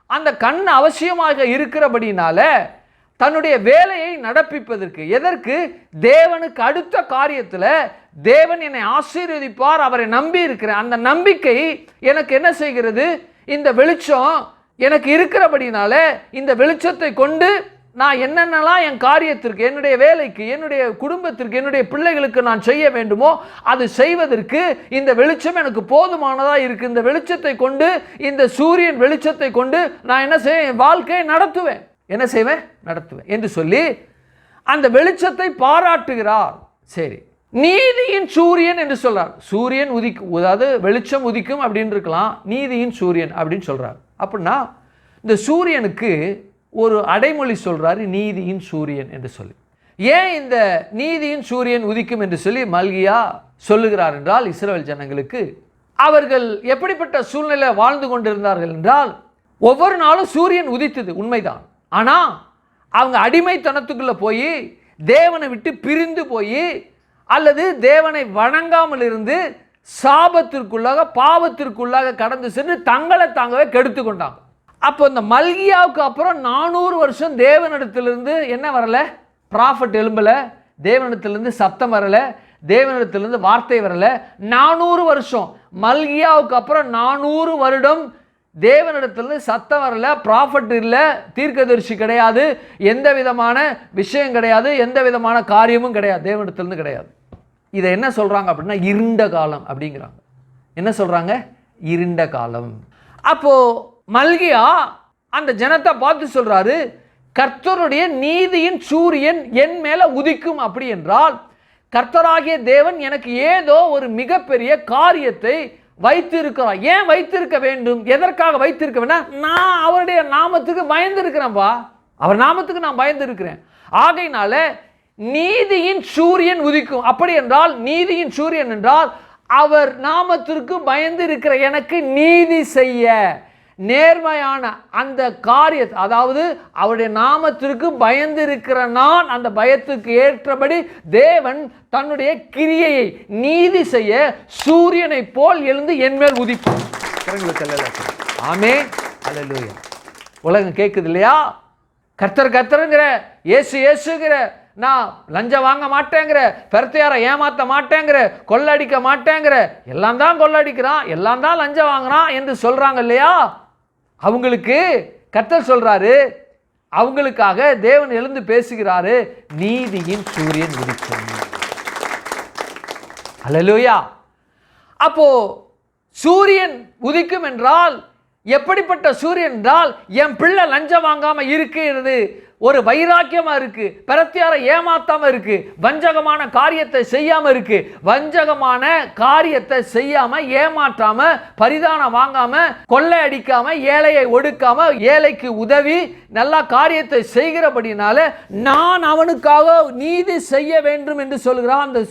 அந்த கண் அவசியமாக இருக்கிறபடினால தன்னுடைய வேலையை நடப்பிப்பதற்கு, எதற்கு? தேவனுக்கு அடுத்த காரியத்தில் தேவன் என்னை ஆசீர்வதிப்பார், அவரை நம்பி இருக்கிறேன், அந்த நம்பிக்கை எனக்கு என்ன செய்கிறது? இந்த வெளிச்சம் எனக்கு இருக்கிறபடினால இந்த வெளிச்சத்தை கொண்டு நான் என்னென்னலாம் என் காரியத்திற்கு, என்னுடைய வேலைக்கு, என்னுடைய குடும்பத்திற்கு, என்னுடைய பிள்ளைகளுக்கு நான் செய்ய வேண்டுமோ அது செய்வதற்கு இந்த வெளிச்சம் எனக்கு போதுமானதாக இருக்குது. இந்த வெளிச்சத்தை கொண்டு, இந்த சூரியன் வெளிச்சத்தை கொண்டு நான் என்ன செய்வேன்? வாழ்க்கையை நடத்துவேன். என்ன செய்வேன்? நடத்துவேன் என்று சொல்லி அந்த வெளிச்சத்தை பாராட்டுகிறார். சரி, நீதியின் சூரியன் என்று சொல்றார். சூரியன் உதிக்கும், அதாவது வெளிச்சம் உதிக்கும் அப்படின்னு இருக்கலாம், நீதியின் சூரியன் அப்படின்னு சொல்றார். அப்படின்னா இந்த சூரியனுக்கு ஒரு அடைமொழி சொல்றாரு, நீதியின் சூரியன் என்று சொல்லி. ஏன் இந்த நீதியின் சூரியன் உதிக்கும் என்று சொல்லி மல்கியா சொல்லுகிறார் என்றால் இஸ்ரவேல் ஜனங்களுக்கு அவர்கள் எப்படிப்பட்ட சூழ்நிலை வாழ்ந்து கொண்டிருந்தார்கள் என்றால் ஒவ்வொரு நாளும் சூரியன் உதித்தது உண்மைதான். ஆனால் அவங்க அடிமைத்தனத்துக்குள்ளே போய் தேவனை விட்டு பிரிந்து போய் அல்லது தேவனை வணங்காமல் இருந்து சாபத்திற்குள்ளாக பாவத்திற்குள்ளாக கடந்து சென்று தங்களை தாங்கவே கெடுத்து கொண்டாங்க. அப்போ இந்த மல்கியாவுக்கு அப்புறம் 400 வருஷம் தேவனிடத்திலிருந்து என்ன வரல? ப்ராஃபட் எழும்பல, தேவனிடத்திலிருந்து சத்தம் வரல, தேவனிடத்திலிருந்து வார்த்தை வரல. 400 வருஷம் மல்கியாவுக்கு அப்புறம் 400 வருடம் தேவனிடத்திலிருந்து சத்தம் வரல, ப்ராஃபட் இல்லை, தீர்க்கதரிசி கிடையாது, எந்த விதமான விஷயம் கிடையாது, எந்த விதமான காரியமும் கிடையாது, தேவனிடத்திலிருந்து கிடையாது. இதை என்ன சொல்றாங்க அப்படின்னா இருண்ட காலம் அப்படிங்கிறாங்க. என்ன சொல்றாங்க? இருண்ட காலம். அப்போ மல்கியா அந்த ஜனத்தை பார்த்து சொல்றாரு, கர்த்தருடைய நீதியின் சூரியன் என் மேல உதிக்கும். அப்படி என்றால் கர்த்தராகிய தேவன் எனக்கு ஏதோ ஒரு மிகப்பெரிய காரியத்தை வைத்திருக்கிறார். ஏன் வைத்திருக்க வேண்டும்? எதற்காக வைத்திருக்க வேண்டும்? நான் அவருடைய நாமத்துக்கு பயந்து இருக்கிறேன்பா, அவர் நாமத்துக்கு நான் பயந்து இருக்கிறேன். ஆகையினால நீதியின் சூரியன் உதிக்கும். அப்படி என்றால் நீதியின் சூரியன் என்றால் அவர் நாமத்திற்கு பயந்து இருக்கிற எனக்கு நீதி செய்ய நேர்மையான அந்த காரியத்தை, அதாவது அவருடைய நாமத்திற்கு பயந்து இருக்கிற நான் அந்த பயத்துக்கு ஏற்றபடி தேவன் தன்னுடைய கிரியையை நீதி செய்ய சூரியனை போல் எழுந்து என் மேல் உதிப்பார். ஆமென், அல்லேலூயா. உலகம் கேட்குது இல்லையா? கர்த்தர் கர்த்தருங்கிற, இயேசு இயேசுங்கிற, நான் லஞ்சம் வாங்க மாட்டேங்கிற, பெருத்தையாரை ஏமாற்ற மாட்டேங்கிற, கொள்ளடிக்க மாட்டேங்கிற, எல்லாம் தான் கொள்ளடிக்கிறான், எல்லாம் தான் லஞ்சம் வாங்குறான் என்று சொல்றாங்க இல்லையா? அவங்களுக்கு கர்த்தர் சொல்றாரு, அவங்களுக்காக தேவன் எழுந்து பேசுகிறாரு, நீதியின் சூரியன் உதிக்கும். அல்லேலூயா. அப்போ சூரியன் உதிக்கும் என்றால் எப்படிப்பட்ட சூரியன் என்றால் என் பிள்ளை லஞ்சம் வாங்காம இருக்கிறது, ஒரு வைராக்கியமா இருக்கு, பிரத்தியாரை ஏமாத்தாம இருக்கு, வஞ்சகமான காரியத்தை செய்யாம இருக்கு, வஞ்சகமான காரியத்தை செய்யாம ஏமாற்றாம பரிதானம் வாங்காம கொள்ளை அடிக்காம ஏழையை ஒடுக்காம ஏழைக்கு உதவி நல்ல காரியத்தை செய்கிறபடினால நான் அவனுக்காக நீதி செய்ய வேண்டும் என்று சொல்கிறான். அந்த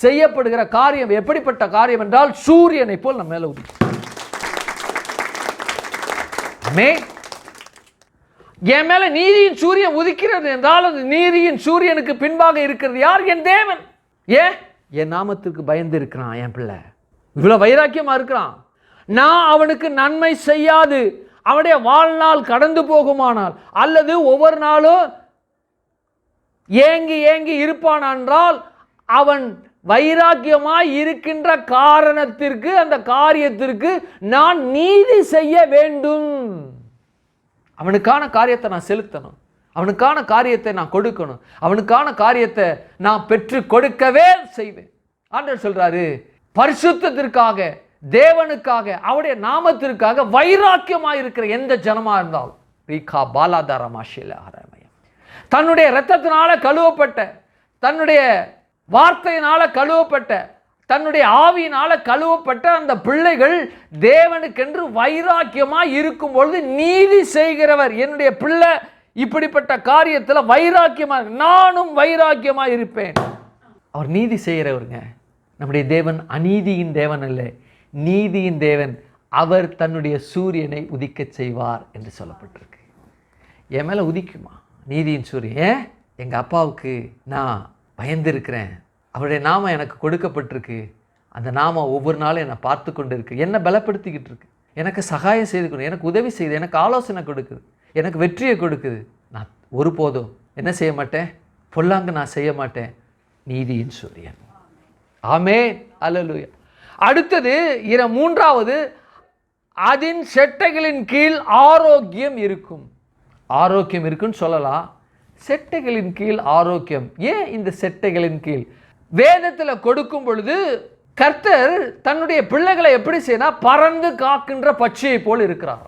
செய்யப்படுகிற காரியம் எப்படிப்பட்ட காரியம் என்றால் சூரியனை போல் நம்ம மேல உதிக்கும். என் மேல நீதியின் சூரியன் உதிக்கிறது என்றால் அது நீதியின் சூரியனுக்கு பின்பாக இருக்கிறது யார்? என் தேவன். ஏன்? என் நாமத்திற்கு பயந்து இருக்கிறான் என் பிள்ளை, இவ்வளவு வைராக்கியமா இருக்கிறான். நான் அவனுக்கு நன்மை செய்யாது அவனுடைய வாழ்நாள் கடந்து போகுமானால் அல்லது ஒவ்வொரு நாளும் ஏங்கி ஏங்கி இருப்பான் என்றால் அவன் வைராக்கியமாய் இருக்கின்ற காரணத்திற்கு அந்த காரியத்திற்கு நான் நீதி செய்ய வேண்டும். அவனுக்கான காரியத்தை நான் செலுத்தணும், அவனுக்கான காரியத்தை நான் கொடுக்கணும், அவனுக்கான காரியத்தை நான் பெற்று கொடுக்கவே செய்வேன். ஆண்டவர் சொல்றாரு, பரிசுத்தத்திற்காக தேவனுக்காக அவருடைய நாமத்திற்காக வைராக்கியமாக இருக்கிற எந்த ஜனமா இருந்தாலும் தன்னுடைய இரத்தத்தினால கழுவப்பட்ட, தன்னுடைய வார்த்தையினால கழுவப்பட்ட, தன்னுடைய ஆவியினால கழுவப்பட்ட அந்த பிள்ளைகள் தேவனுக்கென்று வைராக்கியமாய் இருக்கும் பொழுது நீதி செய்கிறவர். என்னுடைய பிள்ளை இப்படிப்பட்ட காரியத்தில் வைராக்கியமா, நானும் வைராக்கியமாய் இருப்பேன். அவர் நீதி செய்கிறவருங்க. நம்முடைய தேவன் அநீதியின் தேவன் அல்ல, நீதியின் தேவன். அவர் தன்னுடைய சூரியனை உதிக்க செய்வார் என்று சொல்லப்பட்டிருக்கு. என் மேல உதிக்குமா நீதியின் சூரியன்? ஏன்? எங்க அப்பாவுக்கு நான் பயந்திருக்கிறேன், அவருடைய நாமம் எனக்கு கொடுக்கப்பட்டிருக்கு, அந்த நாமம் ஒவ்வொரு நாளும் என்னை பார்த்து கொண்டு இருக்கு, என்னை பலப்படுத்திக்கிட்டு இருக்கு, எனக்கு சகாயம் செய்து கொண்டு, எனக்கு உதவி செய்து, எனக்கு ஆலோசனை கொடுக்குது, எனக்கு வெற்றியை கொடுக்குது. நான் ஒருபோதும் என்ன செய்ய மாட்டேன்? பொல்லாங்கு நான் செய்ய மாட்டேன். நீதியின் சூரியன். ஆமென், அல்லேலூயா. அடுத்தது மூன்றாவது, அதன் செட்டைகளின் கீழ் ஆரோக்கியம் இருக்கும். ஆரோக்கியம் இருக்குன்னு சொல்லலாம். செட்டைகளின் கீழ் ஆரோக்கியம். ஏன் இந்த செட்டைகளின் கீழ்? வேதத்தில் கொடுக்கும் பொழுது கர்த்தர் தன்னுடைய பிள்ளைகளை எப்படி செய்யணும்? பறந்து காக்கின்ற பட்சியை போல் இருக்கிறார்.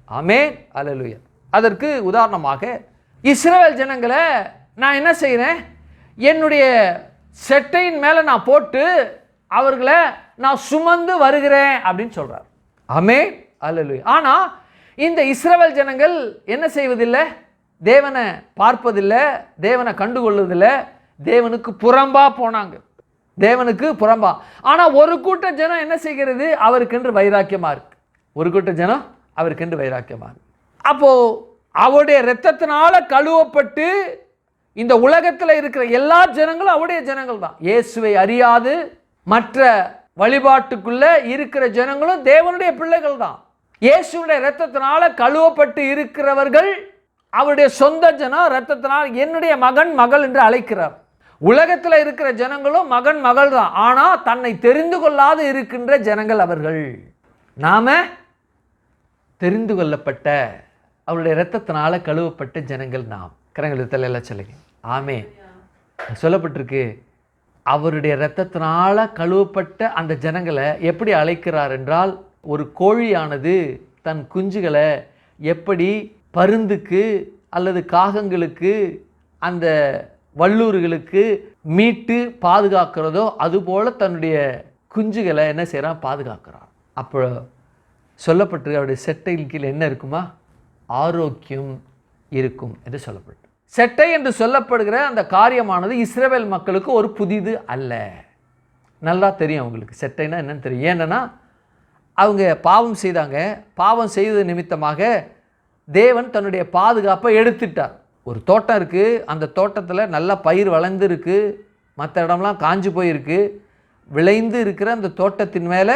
ஆமென், அல்லேலூயா. அதற்கு உதாரணமாக இஸ்ரவேல் ஜனங்களை நான் என்ன செய்கிறேன்? என்னுடைய செட்டையின் மேலே நான் போட்டு அவர்களை நான் சுமந்து வருகிறேன் அப்படின்னு சொல்றார். ஆமென், அல்லேலூயா. ஆனால் இந்த இஸ்ரவேல் ஜனங்கள் என்ன செய்வதில்லை? தேவனை பார்ப்பதில்லை, தேவனை கண்டுகொள்வதில்லை, தேவனுக்கு புறம்பா போனாங்க. தேவனுக்கு புறம்பா. ஆனால் ஒரு கூட்ட ஜனம் என்ன செய்கிறது? அவருக்கென்று வைராக்கியமாக இருக்கு. ஒரு கூட்ட ஜனம் அவருக்கென்று வைராக்கியமாக இருக்கு. அப்போது அவருடைய இரத்தத்தினால கழுவப்பட்டு இந்த உலகத்தில் இருக்கிற எல்லா ஜனங்களும் அவருடைய ஜனங்கள் தான். இயேசுவை அறியாது மற்ற வழிபாட்டுக்குள்ள இருக்கிற ஜனங்களும் தேவனுடைய பிள்ளைகள் தான். இயேசுடைய இரத்தத்தினால கழுவப்பட்டு இருக்கிறவர்கள் அவருடைய சொந்த ஜனம். இரத்தத்தினால் என்னுடைய மகன் மகள் என்று அழைக்கிறார். உலகத்தில் இருக்கிற ஜனங்களும் மகன் மகள் தான். ஆனால் தன்னை தெரிந்து கொள்ளாது இருக்கின்ற ஜனங்கள் அவர்கள். நாம தெரிந்து கொள்ளப்பட்ட அவருடைய இரத்தத்தினால கழுவப்பட்ட ஜனங்கள் நாம். கரங்கள் எல்லாம் சொல்லுங்க. ஆமே. சொல்லப்பட்டிருக்கு, அவருடைய இரத்தத்தினால கழுவப்பட்ட அந்த ஜனங்களை எப்படி அழைக்கிறார் என்றால், ஒரு கோழியானது தன் குஞ்சுகளை எப்படி பருந்துக்கு அல்லது காகங்களுக்கு அந்த வல்லூர்களுக்கு மீட்டு பாதுகாக்கிறதோ அதுபோல் தன்னுடைய குஞ்சுகளை என்ன செய்கிறான்? பாதுகாக்கிறான். அப்போ சொல்லப்பட்டு அவருடைய செட்டையின் கீழே என்ன இருக்குமா? ஆரோக்கியம் இருக்கும் என்று சொல்லப்பட்டு. செட்டை என்று சொல்லப்படுகிற அந்த காரியமானது இஸ்ரவேல் மக்களுக்கு ஒரு புதிது அல்ல. நல்லா தெரியும் அவங்களுக்கு செட்டைனா என்னன்னு தெரியும். ஏன்னா அவங்க பாவம் செய்தாங்க. பாவம் செய்தது நிமித்தமாக தேவன் தன்னுடைய பாதுகாப்பை எடுத்துட்டார். ஒரு தோட்டம் இருக்குது, அந்த தோட்டத்தில் நல்லா பயிர் வளர்ந்துருக்கு, மற்ற இடம்லாம் காஞ்சு போயிருக்கு. விளைந்து இருக்கிற அந்த தோட்டத்தின் மேலே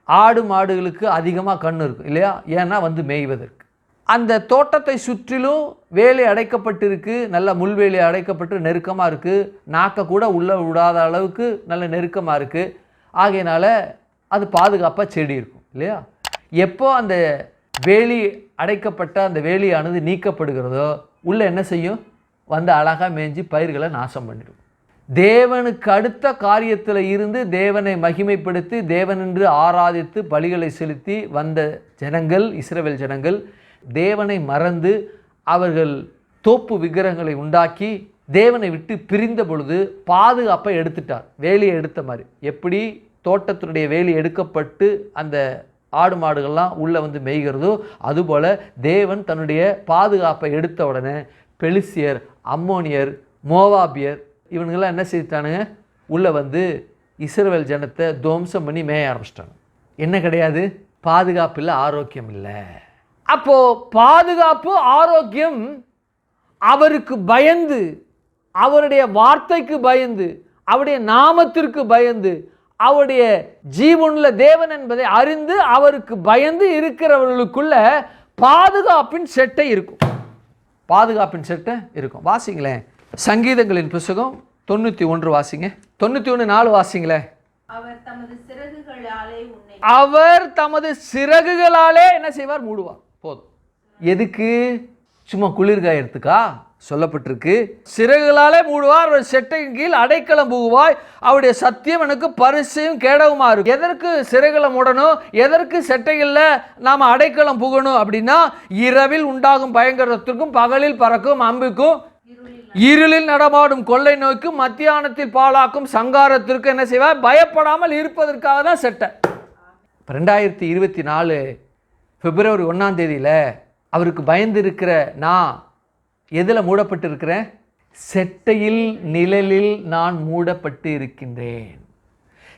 ஆடு மாடுகளுக்கு அதிகமாக கண்ணு இருக்கும் இல்லையா? ஏன்னா வந்து மேய்வதற்கு. அந்த தோட்டத்தை சுற்றிலும் வேலி அடைக்கப்பட்டிருக்கு, நல்ல முள்வேலி அடைக்கப்பட்டு நெருக்கமாக இருக்குது. நாக்க கூட உள்ளே விடாத அளவுக்கு நல்ல நெருக்கமாக இருக்குது. ஆகையினால அது பாதுகாப்பாக செடி இருக்கும் இல்லையா? எப்போ அந்த வேலி அடைக்கப்பட்ட அந்த வேலியானது நீக்கப்படுகிறதோ உள்ளே என்ன செய்யும்? வந்து அழகாக மேய்ஞ்சி பயிர்களை நாசம் பண்ணிடும். தேவனுக்கு அடுத்த காரியத்தில் இருந்து தேவனை மகிமைப்படுத்தி தேவனென்று ஆராதித்து பலிகளை செலுத்தி வந்த ஜனங்கள், இஸ்ரவேல் ஜனங்கள், தேவனை மறந்து அவர்கள் தோப்பு விக்கிரகங்களை உண்டாக்கி தேவனை விட்டு பிரிந்த பொழுது பாதுகாப்பை எடுத்துட்டார். வேலியை எடுத்த மாதிரி. எப்படி தோட்டத்தினுடைய வேலி எடுக்கப்பட்டு அந்த ஆடு மாடுகள்லாம் உள்ளே வந்து மேய்கிறதோ அதுபோல் தேவன் தன்னுடைய பாதுகாப்பை எடுத்த உடனே பெலிசியர், அம்மோனியர், மோவாபியர் இவனுங்கெல்லாம் என்ன செய்தானுங்க? உள்ளே வந்து இஸ்ரவேல் ஜனத்தை துவம்சம் பண்ணி மேய ஆரம்பிச்சிட்டாங்க. என்ன கிடையாது? பாதுகாப்பு இல்லை, ஆரோக்கியம் இல்லை. அப்போது பாதுகாப்பு, ஆரோக்கியம் அவருக்கு பயந்து, அவருடைய வார்த்தைக்கு பயந்து, அவருடைய நாமத்திற்கு பயந்து, அவருடைய ஜீவனில் தேவன் என்பதை அறிந்து அவருக்கு பயந்து இருக்கிறவர்களுக்குள்ள பாதுகாப்பின் செட்டை இருக்கும். பாதுகாப்பின் செட்டை இருக்கும். வாசிங்களேன், சங்கீதங்களின் புத்தகம் 91 வாசிங்க. 91:4 வாசிங்களேன். அவர் தமது சிறகுகளாலே என்ன செய்வார்? மூடுவார். போதும். எதுக்கு? சும்மா குளிர்காயத்துக்கா? சொல்லப்பட்டிருக்கு, சிறகுகளாலே மூடுவார், அவர் செட்டையின் கீழ் அடைக்கலம் புகுவாய், அவருடைய சத்தியம் எனக்கு பரிசையும் கேடவுமா இருக்கும். எதற்கு சிறகுகளை மூடணும்? எதற்கு செட்டைகளில் நாம் அடைக்கலம் புகணும் அப்படின்னா, இரவில் உண்டாகும் பயங்கரத்திற்கும் பகலில் பறக்கும் அம்புக்கும் இருளில் நடமாடும் கொள்ளை நோய்க்கும் மத்தியானத்தில் பாழாக்கும் சங்காரத்திற்கு என்ன செய்வார்? பயப்படாமல் இருப்பதற்காக தான் செட்டை. 2024 பிப்ரவரி 1 அவருக்கு பயந்து இருக்கிற நான் எதில் மூடப்பட்டு இருக்கிறேன்? செட்டையில் நிழலில் நான் மூடப்பட்டு இருக்கின்றேன்.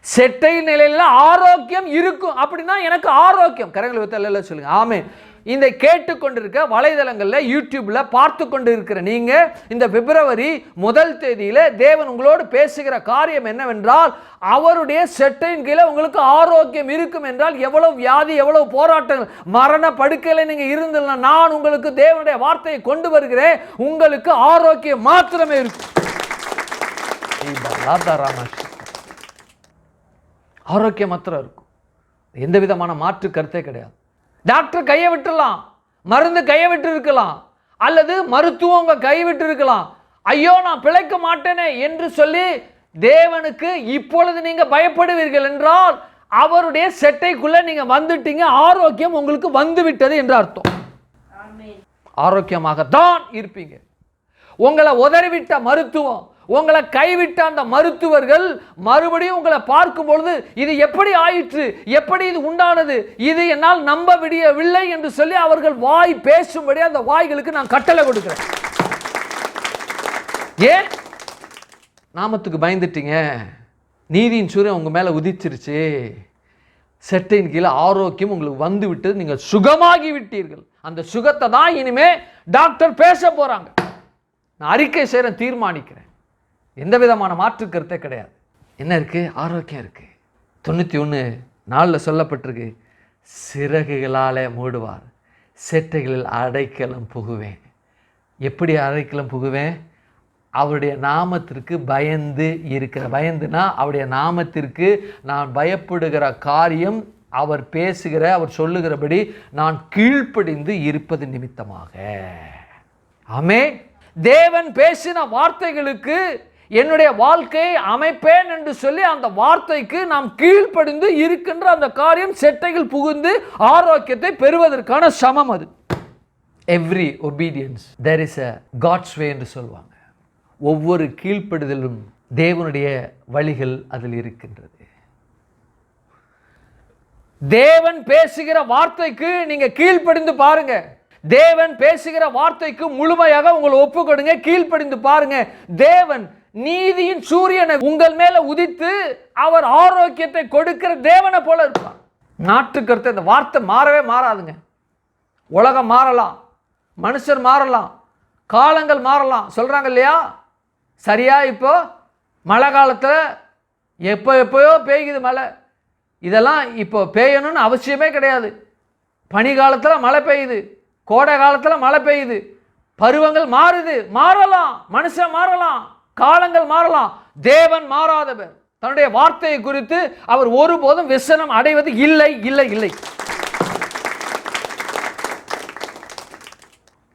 செட்டை நிலையில் ஆரோக்கியம் இருக்கும். அப்படின்னா எனக்கு ஆரோக்கியம். கரங்களை வைத்து சொல்லுங்க. ஆமென். இந்த கேட்டுக்கொண்டிருக்க வலைதளங்களில், யூடியூப்ல பார்த்து கொண்டு இருக்கிற நீங்க, இந்த பிப்ரவரி 1 தேவன் உங்களோடு பேசுகிற காரியம் என்னவென்றால், அவருடைய செட்டையின் கீழே உங்களுக்கு ஆரோக்கியம் இருக்கும் என்றால், எவ்வளவு வியாதி, எவ்வளவு போராட்டங்கள், மரண படுக்கையில் நீங்க இருந்தீங்கன்னா, நான் உங்களுக்கு தேவனுடைய வார்த்தையை கொண்டு வருகிறேன், உங்களுக்கு ஆரோக்கியம் மாத்திரமே இருக்கும். ஆரோக்கியம் மாத்திரம் இருக்கும். எந்த விதமான மாற்று கருத்தே கிடையாது. டாக்டர் கையை விட்டுலாம், மருந்து கையை விட்டு இருக்கலாம், அல்லது மருத்துவம் கைவிட்டு இருக்கலாம். ஐயோ நான் பிழைக்க மாட்டேனே என்று சொல்லி தேவனுக்கு இப்பொழுது நீங்க பயப்படுவீர்கள் என்றால், அவருடைய செட்டைக்குள்ள நீங்க வந்துட்டீங்க, ஆரோக்கியம் உங்களுக்கு வந்து விட்டது என்று அர்த்தம். ஆரோக்கியமாகத்தான் இருப்பீங்க. உங்களை உதறிவிட்ட மருத்துவம், உங்களை கைவிட்ட அந்த மருத்துவர்கள் மறுபடியும் உங்களை பார்க்கும் பொழுது, இது எப்படி ஆயிற்று, எப்படி இது உண்டானது, இது என்னால் நம்ப முடியவில்லை என்று சொல்லி அவர்கள் வாய் பேசும்படி அந்த வாய்களுக்கு நான் கட்டளை கொடுக்கிறேன். ஏன்? நாமத்துக்கு பயந்துட்டீங்க. நீதியின் சூரியன் உங்கள் மேலே உதிச்சிருச்சு, செட்டையின் கீழே ஆரோக்கியம் உங்களுக்கு வந்து விட்டது, நீங்கள் சுகமாகி விட்டீர்கள். அந்த சுகத்தை தான் இனிமே டாக்டர் பேச போகிறாங்க. நான் அறிக்கை செய்கிறேன், தீர்மானிக்கிறேன். எந்த விதமான மாற்று கருத்தே கிடையாது. என்ன இருக்குது? ஆரோக்கியம் இருக்குது. 91:4 சொல்லப்பட்டிருக்கு, சிறகுகளால் மூடுவார், செட்டைகளில் அடைக்கலம் புகுவேன். எப்படி அடைக்கலம் புகுவேன்? அவருடைய நாமத்திற்கு பயந்து இருக்கிற, பயந்துனா அவருடைய நாமத்திற்கு நான் பயப்படுகிற காரியம், அவர் பேசுகிற, அவர் சொல்லுகிறபடி நான் கீழ்ப்படிந்து இருப்பது நிமித்தமாக. ஆமென். தேவன் பேசின வார்த்தைகளுக்கு என்னுடைய வாழ்க்கையை அமைப்பேன் என்று சொல்லி அந்த வார்த்தைக்கு நாம் கீழ்ப்படிந்து இருக்கின்ற அந்த காரியம் செட்டைகள் புகுந்து ஆரோக்கியத்தை பெறுவதற்கான சமம் அது. Every obedience there is a God's way என்று சொல்வாங்க. ஒவ்வொரு கீழ்ப்படுதலும் தேவனுடைய வழிகள் அதில் இருக்கின்றது. தேவன் பேசுகிற வார்த்தைக்கு நீங்க கீழ்ப்படிந்து பாருங்க. தேவன் பேசுகிற வார்த்தைக்கு முழுமையாக உங்களை ஒப்பு கொடுங்க, கீழ்ப்படிந்து பாருங்க. தேவன் நீதியின் சூரியனை உங்கள் மேல உதித்து அவர் ஆரோக்கியத்தை கொடுக்கிற தேவனை போல இருப்பார். நாட்டுக்கருத்து இந்த வார்த்தை மாறவே மாறாதுங்க. உலகம் மாறலாம், மனுஷர் மாறலாம், காலங்கள் மாறலாம். சொல்றாங்க இல்லையா, சரியா இப்போ மழை காலத்தில் எப்போயோ பெய்யுது மழை. இதெல்லாம் இப்போ பெய்யணும்னு அவசியமே கிடையாது. பனி காலத்தில் மழை பெய்யுது, கோடை காலத்தில் மழை பெய்யுது. பருவங்கள் மாறுது, மாறலாம், மனுஷன் மாறலாம், காலங்கள் மாறலாம். தேவன் மாறாதவர். தன்னுடைய வார்த்தையை குறித்து அவர் ஒருபோதும் விசனம் அடைவது இல்லை இல்லை இல்லை.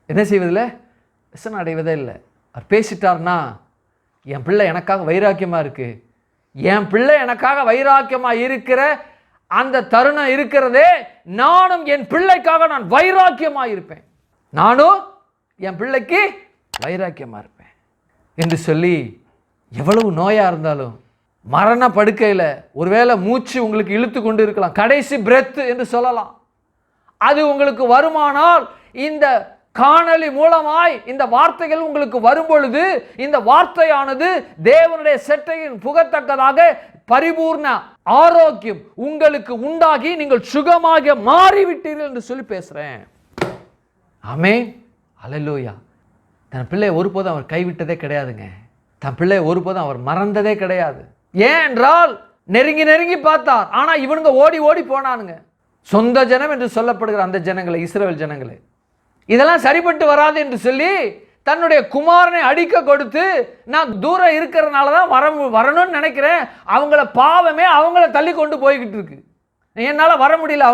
என்ன செய்வதில்லை? விசனம் அடைவதே இல்லை. அவர் பேசிட்டார்னா, என் பிள்ளை எனக்காக வைராக்கியமாக இருக்குது, என் பிள்ளை எனக்காக வைராக்கியமாக இருக்கிற அந்த தருணம் இருக்கிறதே, நானும் என் பிள்ளைக்காக நான் வைராக்கியமாக இருப்பேன், நானும் என் பிள்ளைக்கு வைராக்கியமாக இருப்பேன் என்று சொல்லி, எவ்வளவு நோயாக இருந்தாலும், மரண படுக்கையில் ஒருவேளை மூச்சு உங்களுக்கு இழுத்து கொண்டு இருக்கலாம், கடைசி பிரெத் என்று சொல்லலாம், அது உங்களுக்கு வருமானால் இந்த காணொளி மூலமாய் இந்த வார்த்தைகள் உங்களுக்கு வரும்பொழுது இந்த வார்த்தையானது தேவனுடைய செட்டையின் புகத்தக்கதாக பரிபூர்ண ஆரோக்கியம் உங்களுக்கு உண்டாகி நீங்கள் சுகமாக மாறிவிட்டீர்கள் என்று சொல்லி பேசுறேன். ஆமென். அல்லேலூயா. தன் பிள்ளை ஒருபோதும் அவர் கைவிட்டதே கிடையாதுங்க. தன் பிள்ளை ஒருபோதும் அவர் மறந்ததே கிடையாது. ஏன் என்றால் நெருங்கி நெருங்கி பார்த்தார், ஆனா இவனுங்க ஓடி ஓடி போனானுங்க. சொந்த ஜனம் என்று சொல்லப்படுகிற அந்த ஜனங்களை, இஸ்ரவேல் ஜனங்களை, இதெல்லாம் சரிப்பட்டு வராது என்று சொல்லி தன்னுடைய குமாரனை அடிக்க கொடுத்து, நான் தூரம் இருக்கிறதுனால தான் வரணும்னு நினைக்கிறேன், அவங்கள பாவமே அவங்கள தள்ளி கொண்டு போய்கிட்டு இருக்கு, என்னால் வர முடியல,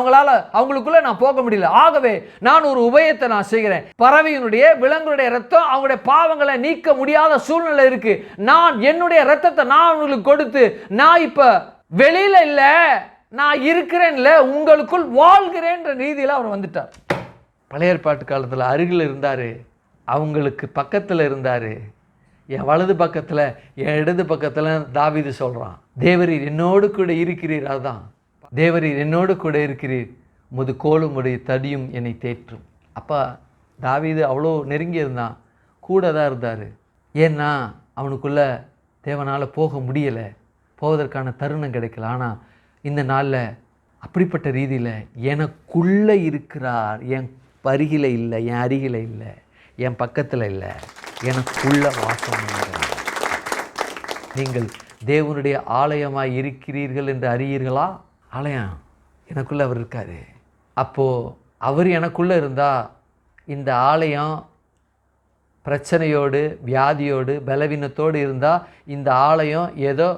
அவங்களுக்குள்ள நான் போக முடியல, ஆகவே நான் ஒரு உபயத்தை நான் செய்கிறேன், பறவையினுடைய விலங்குடைய ரத்தம் அவங்களுடைய பாவங்களை நீக்க முடியாத சூழ்நிலை இருக்கு, நான் என்னுடைய ரத்தத்தை நான் அவங்களுக்கு கொடுத்து, நான் இப்ப வெளியில இல்லை, நான் இருக்கிறேன்ல, உங்களுக்குள் வாழ்கிறேன்ற ரீதியில் அவர் வந்துட்டார். பழைய ஏற்பாட்டு காலத்தில் அருகில் இருந்தார், அவங்களுக்கு பக்கத்தில் இருந்தார். என் வலது பக்கத்தில் என் இடது பக்கத்தில் தாவீது சொல்கிறான், தேவரீர் என்னோடு கூட இருக்கிறீர். அதுதான், தேவரீர் என்னோடு கூட இருக்கிறீர், முது கோலும் உடைய தடியும் என்னை தேற்றும். அப்போ தாவீது அவ்வளோ நெருங்கி இருந்தான், கூட தான் இருந்தார். ஏன்னா அவனுக்குள்ளே தேவனால் போக முடியலை, போவதற்கான தருணம் கிடைக்கல. ஆனால் இந்த நாளில் அப்படிப்பட்ட ரீதியில் எனக்குள்ளே இருக்கிறார், என் அருகில் இல்லை, என் அருகில் இல்லை, என் பக்கத்தில் இல்லை, எனக்குள்ள வாசம். நீங்கள் தேவனுடைய ஆலயமாய் இருக்கிறீர்கள் என்று அறியீர்களா? ஆலயம் எனக்குள்ளே அவர் இருக்காரு. அப்போது அவர் எனக்குள்ளே இருந்தால் இந்த ஆலயம் பிரச்சனையோடு, வியாதியோடு, பலவீனத்தோடு இருந்தால் இந்த ஆலயம் ஏதோ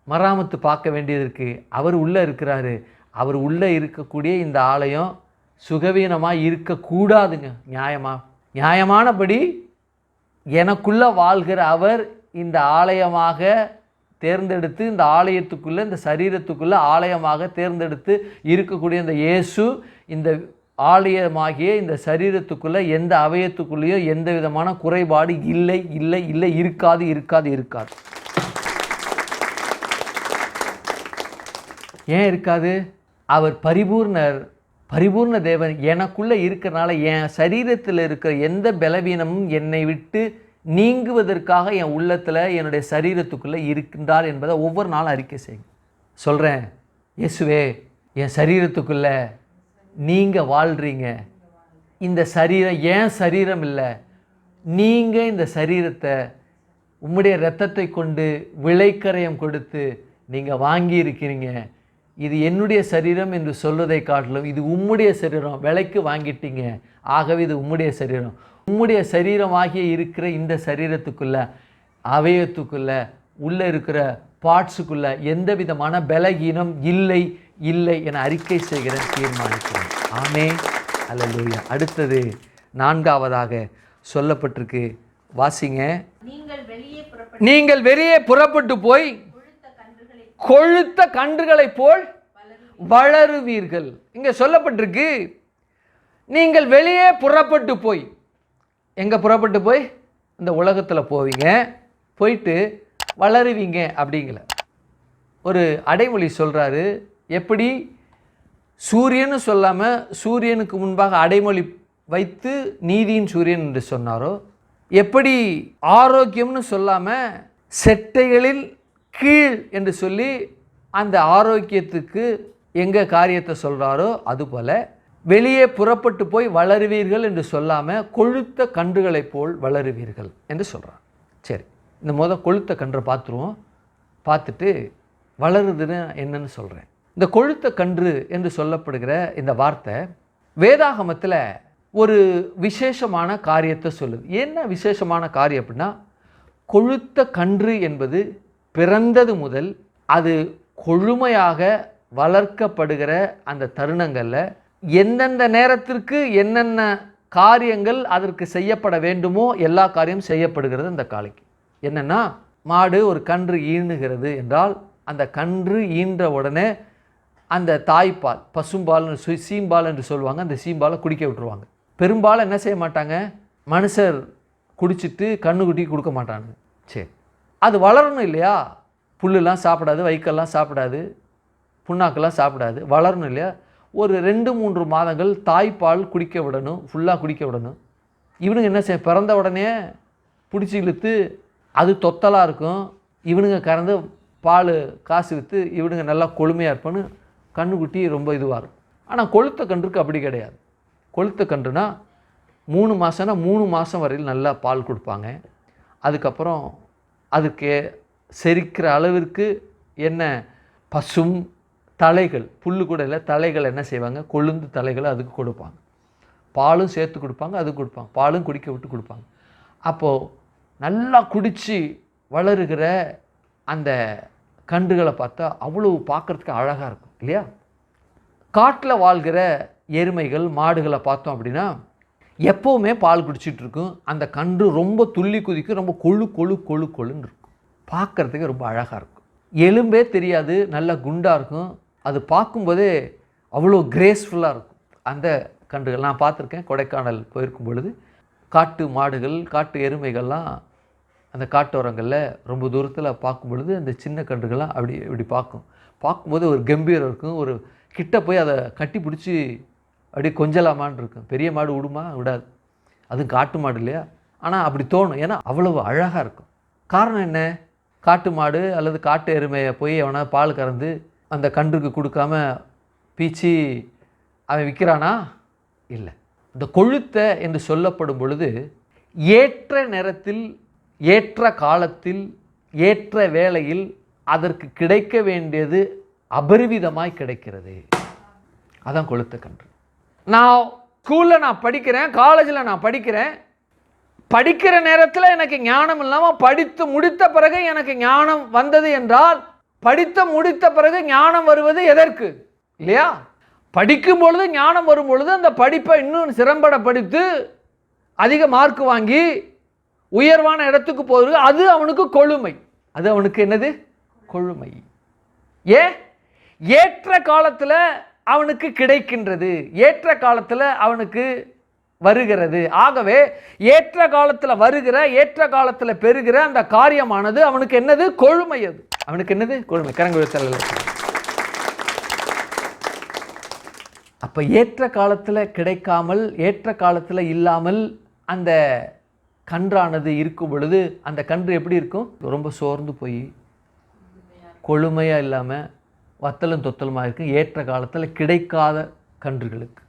மராமத்து பார்க்க வேண்டியது இருக்குது. அவர் உள்ளே இருக்கிறாரு. அவர் உள்ளே இருக்கக்கூடிய இந்த ஆலயம் சுகவீனமாக இருக்கக்கூடாதுங்க. நியாயமானபடி எனக்குள்ளே வாழ்கிற அவர் இந்த ஆலயமாக தேர்ந்தெடுத்து, இந்த ஆலயத்துக்குள்ளே, இந்த சரீரத்துக்குள்ளே ஆலயமாக தேர்ந்தெடுத்து இருக்கக்கூடிய இந்த இயேசு இந்த ஆலயமாகிய இந்த சரீரத்துக்குள்ளே எந்த அவயத்துக்குள்ளேயோ எந்த விதமான குறைபாடு இல்லை இல்லை இல்லை, இருக்காது இருக்காது இருக்காது. ஏன் இருக்காது? அவர் பரிபூர்ண தேவன் எனக்குள்ளே இருக்கிறனால என் சரீரத்தில் இருக்கிற எந்த பலவீனமும் என்னை விட்டு நீங்குவதற்காக என் உள்ளத்தில் என்னுடைய சரீரத்துக்குள்ளே இருக்கின்றார் என்பதை ஒவ்வொரு நாளும் அறிக்கை செய்யுங்க. சொல்கிறேன், இயேசுவே என் சரீரத்துக்குள்ளே நீங்கள் வாழ்கிறீங்க. இந்த சரீரம் ஏன் சரீரம் இல்லை, நீங்கள் இந்த சரீரத்தை உம்முடைய இரத்தத்தை கொண்டு விளைக்கரையம் கொடுத்து நீங்கள் வாங்கி இருக்கிறீங்க. இது என்னுடைய சரீரம் என்று சொல்வதை காட்டிலும் இது உம்முடைய சரீரம், விலைக்கு வாங்கிட்டீங்க, ஆகவே இது உம்முடைய சரீரம். உம்முடைய சரீரமாகிய இருக்கிற இந்த சரீரத்துக்குள்ள, அவயத்துக்குள்ள, உள்ளே இருக்கிற பார்ட்ஸுக்குள்ள எந்த விதமான பலகீனம் இல்லை இல்லை என அறிக்கை செய்கிறேன், தீர்மானிக்கிறேன். ஆமென், அல்லேலூயா. அடுத்தது 4ஆவதாக சொல்லப்பட்டிருக்கு, வாசிங்க. நீங்கள் வெளியே புறப்பட்டு போய் கொழுத்த கன்றுகளை போல் வளருவீர்கள். இங்க சொல்லப்பட்டிருக்கு, நீங்கள் வெளியே புறப்பட்டு போய். எங்க புறப்பட்டு போய்? இந்த உலகத்தில் போவீங்க, போயிட்டு வளருவீங்க அப்படிங்கல ஒரு அடைமொழி சொல்றாரு. எப்படி சூரியன்னு சொல்லாமல் சூரியனுக்கு முன்பாக அடைமொழி வைத்து நீதியின் சூரியன் என்று சொன்னாரோ, எப்படி ஆரோக்கியம்னு சொல்லாமல் செட்டைகளில் கீழ் என்று சொல்லி அந்த ஆரோக்கியத்துக்கு எங்கே காரியத்தை சொல்கிறாரோ, அதுபோல் வெளியே புறப்பட்டு போய் வளருவீர்கள் என்று சொல்லாமல் கொழுத்த கன்றுகளைப் போல் வளருவீர்கள் என்று சொல்கிறார். சரி, இந்த கொழுத்த கன்றை பார்த்துருவோம். பார்த்துட்டு வளருதுன்னு என்னன்னு சொல்கிறேன். இந்த கொழுத்த கன்று என்று சொல்லப்படுகிற இந்த வார்த்தை வேதாகமத்தில் ஒரு விசேஷமான காரியத்தை சொல்லுது. என்ன விசேஷமான காரியம் அப்படின்னா, கொழுத்த கன்று என்பது பிறந்தது முதல் அது கொழுமையாக வளர்க்கப்படுகிற அந்த தருணங்களில் எந்தெந்த நேரத்திற்கு என்னென்ன காரியங்கள் அதற்கு செய்யப்பட வேண்டுமோ எல்லா காரியமும் செய்யப்படுகிறது. அந்த காளைக்கு என்னென்னா, மாடு ஒரு கன்று ஈனுகிறது என்றால் அந்த கன்று ஈன்ற உடனே அந்த தாய்ப்பால், பசும்பால், சீம்பால் என்று சொல்லுவாங்க, அந்த சீம்பாலை குடிக்க விட்டுருவாங்க. பெரும்பாலும் என்ன செய்ய மாட்டாங்க, மனுஷர் குடிச்சிட்டு கண்ணுக்குட்டி கொடுக்க மாட்டாங்க. சரி, அது வளரணும் இல்லையா? புல்லுலாம் சாப்பிடாது, வைக்கெல்லாம் சாப்பிடாது, புண்ணாக்கெல்லாம் சாப்பிடாது, வளரணும் இல்லையா? ஒரு 2-3 மாதங்கள் தாய்ப்பால் குடிக்க விடணும், ஃபுல்லாக குடிக்க விடணும். இவனுங்க என்ன செய்ய, பிறந்த உடனே பிடிச்சி இழுத்து அது தொத்தலாக இருக்கும், இவனுங்க கறந்து பால் காசு விற்று இவனுங்க நல்லா கொழுமையாக இருப்பான்னு கண்ணுக்குட்டி ரொம்ப இதுவாக இருக்கும். ஆனால் கொழுத்த கன்றுக்கு அப்படி கிடையாது. கொழுத்த கன்றுனா 3 மாதம்னா 3 மாதம் வரையில் நல்லா பால் கொடுப்பாங்க. அதுக்கப்புறம் அதுக்கு செரிக்கிற அளவிற்கு என்ன பசும் தலைகள், புல் கூட இல்லை, தலைகள் என்ன செய்வாங்க, கொழுந்து தலைகளை அதுக்கு கொடுப்பாங்க. பாலும் சேர்த்து கொடுப்பாங்க, அதுக்கு கொடுப்பாங்க, பாலும் குடிக்க விட்டு கொடுப்பாங்க. அப்போது நல்லா குடித்து வளருகிற அந்த கன்றுகளை பார்த்தா அவ்வளோ பார்க்குறதுக்கு அழகாக இருக்கும் இல்லையா? காட்டில் வாழ்கிற எருமைகள், மாடுகளை பார்த்தோம் அப்படின்னா எப்போவுமே பால் குடிச்சிட்ருக்கும். அந்த கன்று ரொம்ப துள்ளி குதிக்கும், ரொம்ப கொழுன்னு இருக்கும், பார்க்குறதுக்கு ரொம்ப அழகாக இருக்கும். எலும்பே தெரியாது, நல்லா குண்டாக இருக்கும். அது பார்க்கும்போதே அவ்வளோ கிரேஸ்ஃபுல்லாக இருக்கும் அந்த கன்றுகள். நான் பார்த்துருக்கேன், கொடைக்கானல் போயிருக்கும் பொழுது காட்டு மாடுகள், காட்டு எருமைகள்லாம் அந்த காட்டோரங்களில் ரொம்ப தூரத்தில் பார்க்கும் பொழுது அந்த சின்ன கன்றுகள்லாம் இப்படி பார்க்கும்போது ஒரு கம்பீரம் இருக்கும். ஒரு கிட்ட போய் அதை கட்டி பிடிச்சி அப்படியே கொஞ்சலாமான்னு இருக்கும். பெரிய மாடு விடுமா? விடாது, அதுவும் காட்டு மாடு இல்லையா? ஆனால் அப்படி தோணும், ஏன்னா அவ்வளவு அழகாக இருக்கும். காரணம் என்ன? காட்டு மாடு அல்லது காட்டு எருமையை போய் அவனை பால் கறந்து அந்த கன்றுக்கு கொடுக்காம பீச்சி அவன் விற்கிறானா? இல்லை. இந்த கொழுத்த என்று சொல்லப்படும் பொழுது ஏற்ற நேரத்தில், ஏற்ற காலத்தில், ஏற்ற வேளையில் அதற்கு கிடைக்க வேண்டியது அபரிவிதமாய் கிடைக்கிறது. அதான் கொழுத்த கன்று. நான் ஸ்கூலில் நான் படிக்கிறேன், காலேஜில் நான் படிக்கிறேன், படிக்கிற நேரத்தில் எனக்கு ஞானம் இல்லாமல் படித்து முடித்த பிறகு எனக்கு ஞானம் வந்தது என்றால், படித்து முடித்த பிறகு ஞானம் வருவது எதற்கு இல்லையா? படிக்கும் பொழுது ஞானம் வரும் பொழுது அந்த படிப்பை இன்னும் சிறம்பட படித்து அதிக மார்க் வாங்கி உயர்வான இடத்துக்கு போகிறது, அது அவனுக்கு கொழுமை. அது அவனுக்கு என்னது? கொழுமை. ஏற்ற காலத்தில் அவனுக்கு கிடைக்கின்றது, ஏற்ற காலத்தில் அவனுக்கு வருகிறது. ஆகவே ஏற்ற காலத்தில் வருகிற, ஏற்ற காலத்தில் பெறுகிற அந்த காரியமானது அவனுக்கு என்னது? கொழுமை. அது அவனுக்கு என்னது? கொழுமை. கரங்குழத்தல். அப்போ ஏற்ற காலத்தில் கிடைக்காமல், ஏற்ற காலத்தில் இல்லாமல் அந்த கன்றானது இருக்கும் பொழுது அந்த கன்று எப்படி இருக்கும்? ரொம்ப சோர்ந்து போய் கொழுமையாக இல்லாமல் வத்தலும் தொத்தலுமாக இருக்கும். ஏற்ற காலத்தில் கிடைக்காத கன்றுகளுக்கு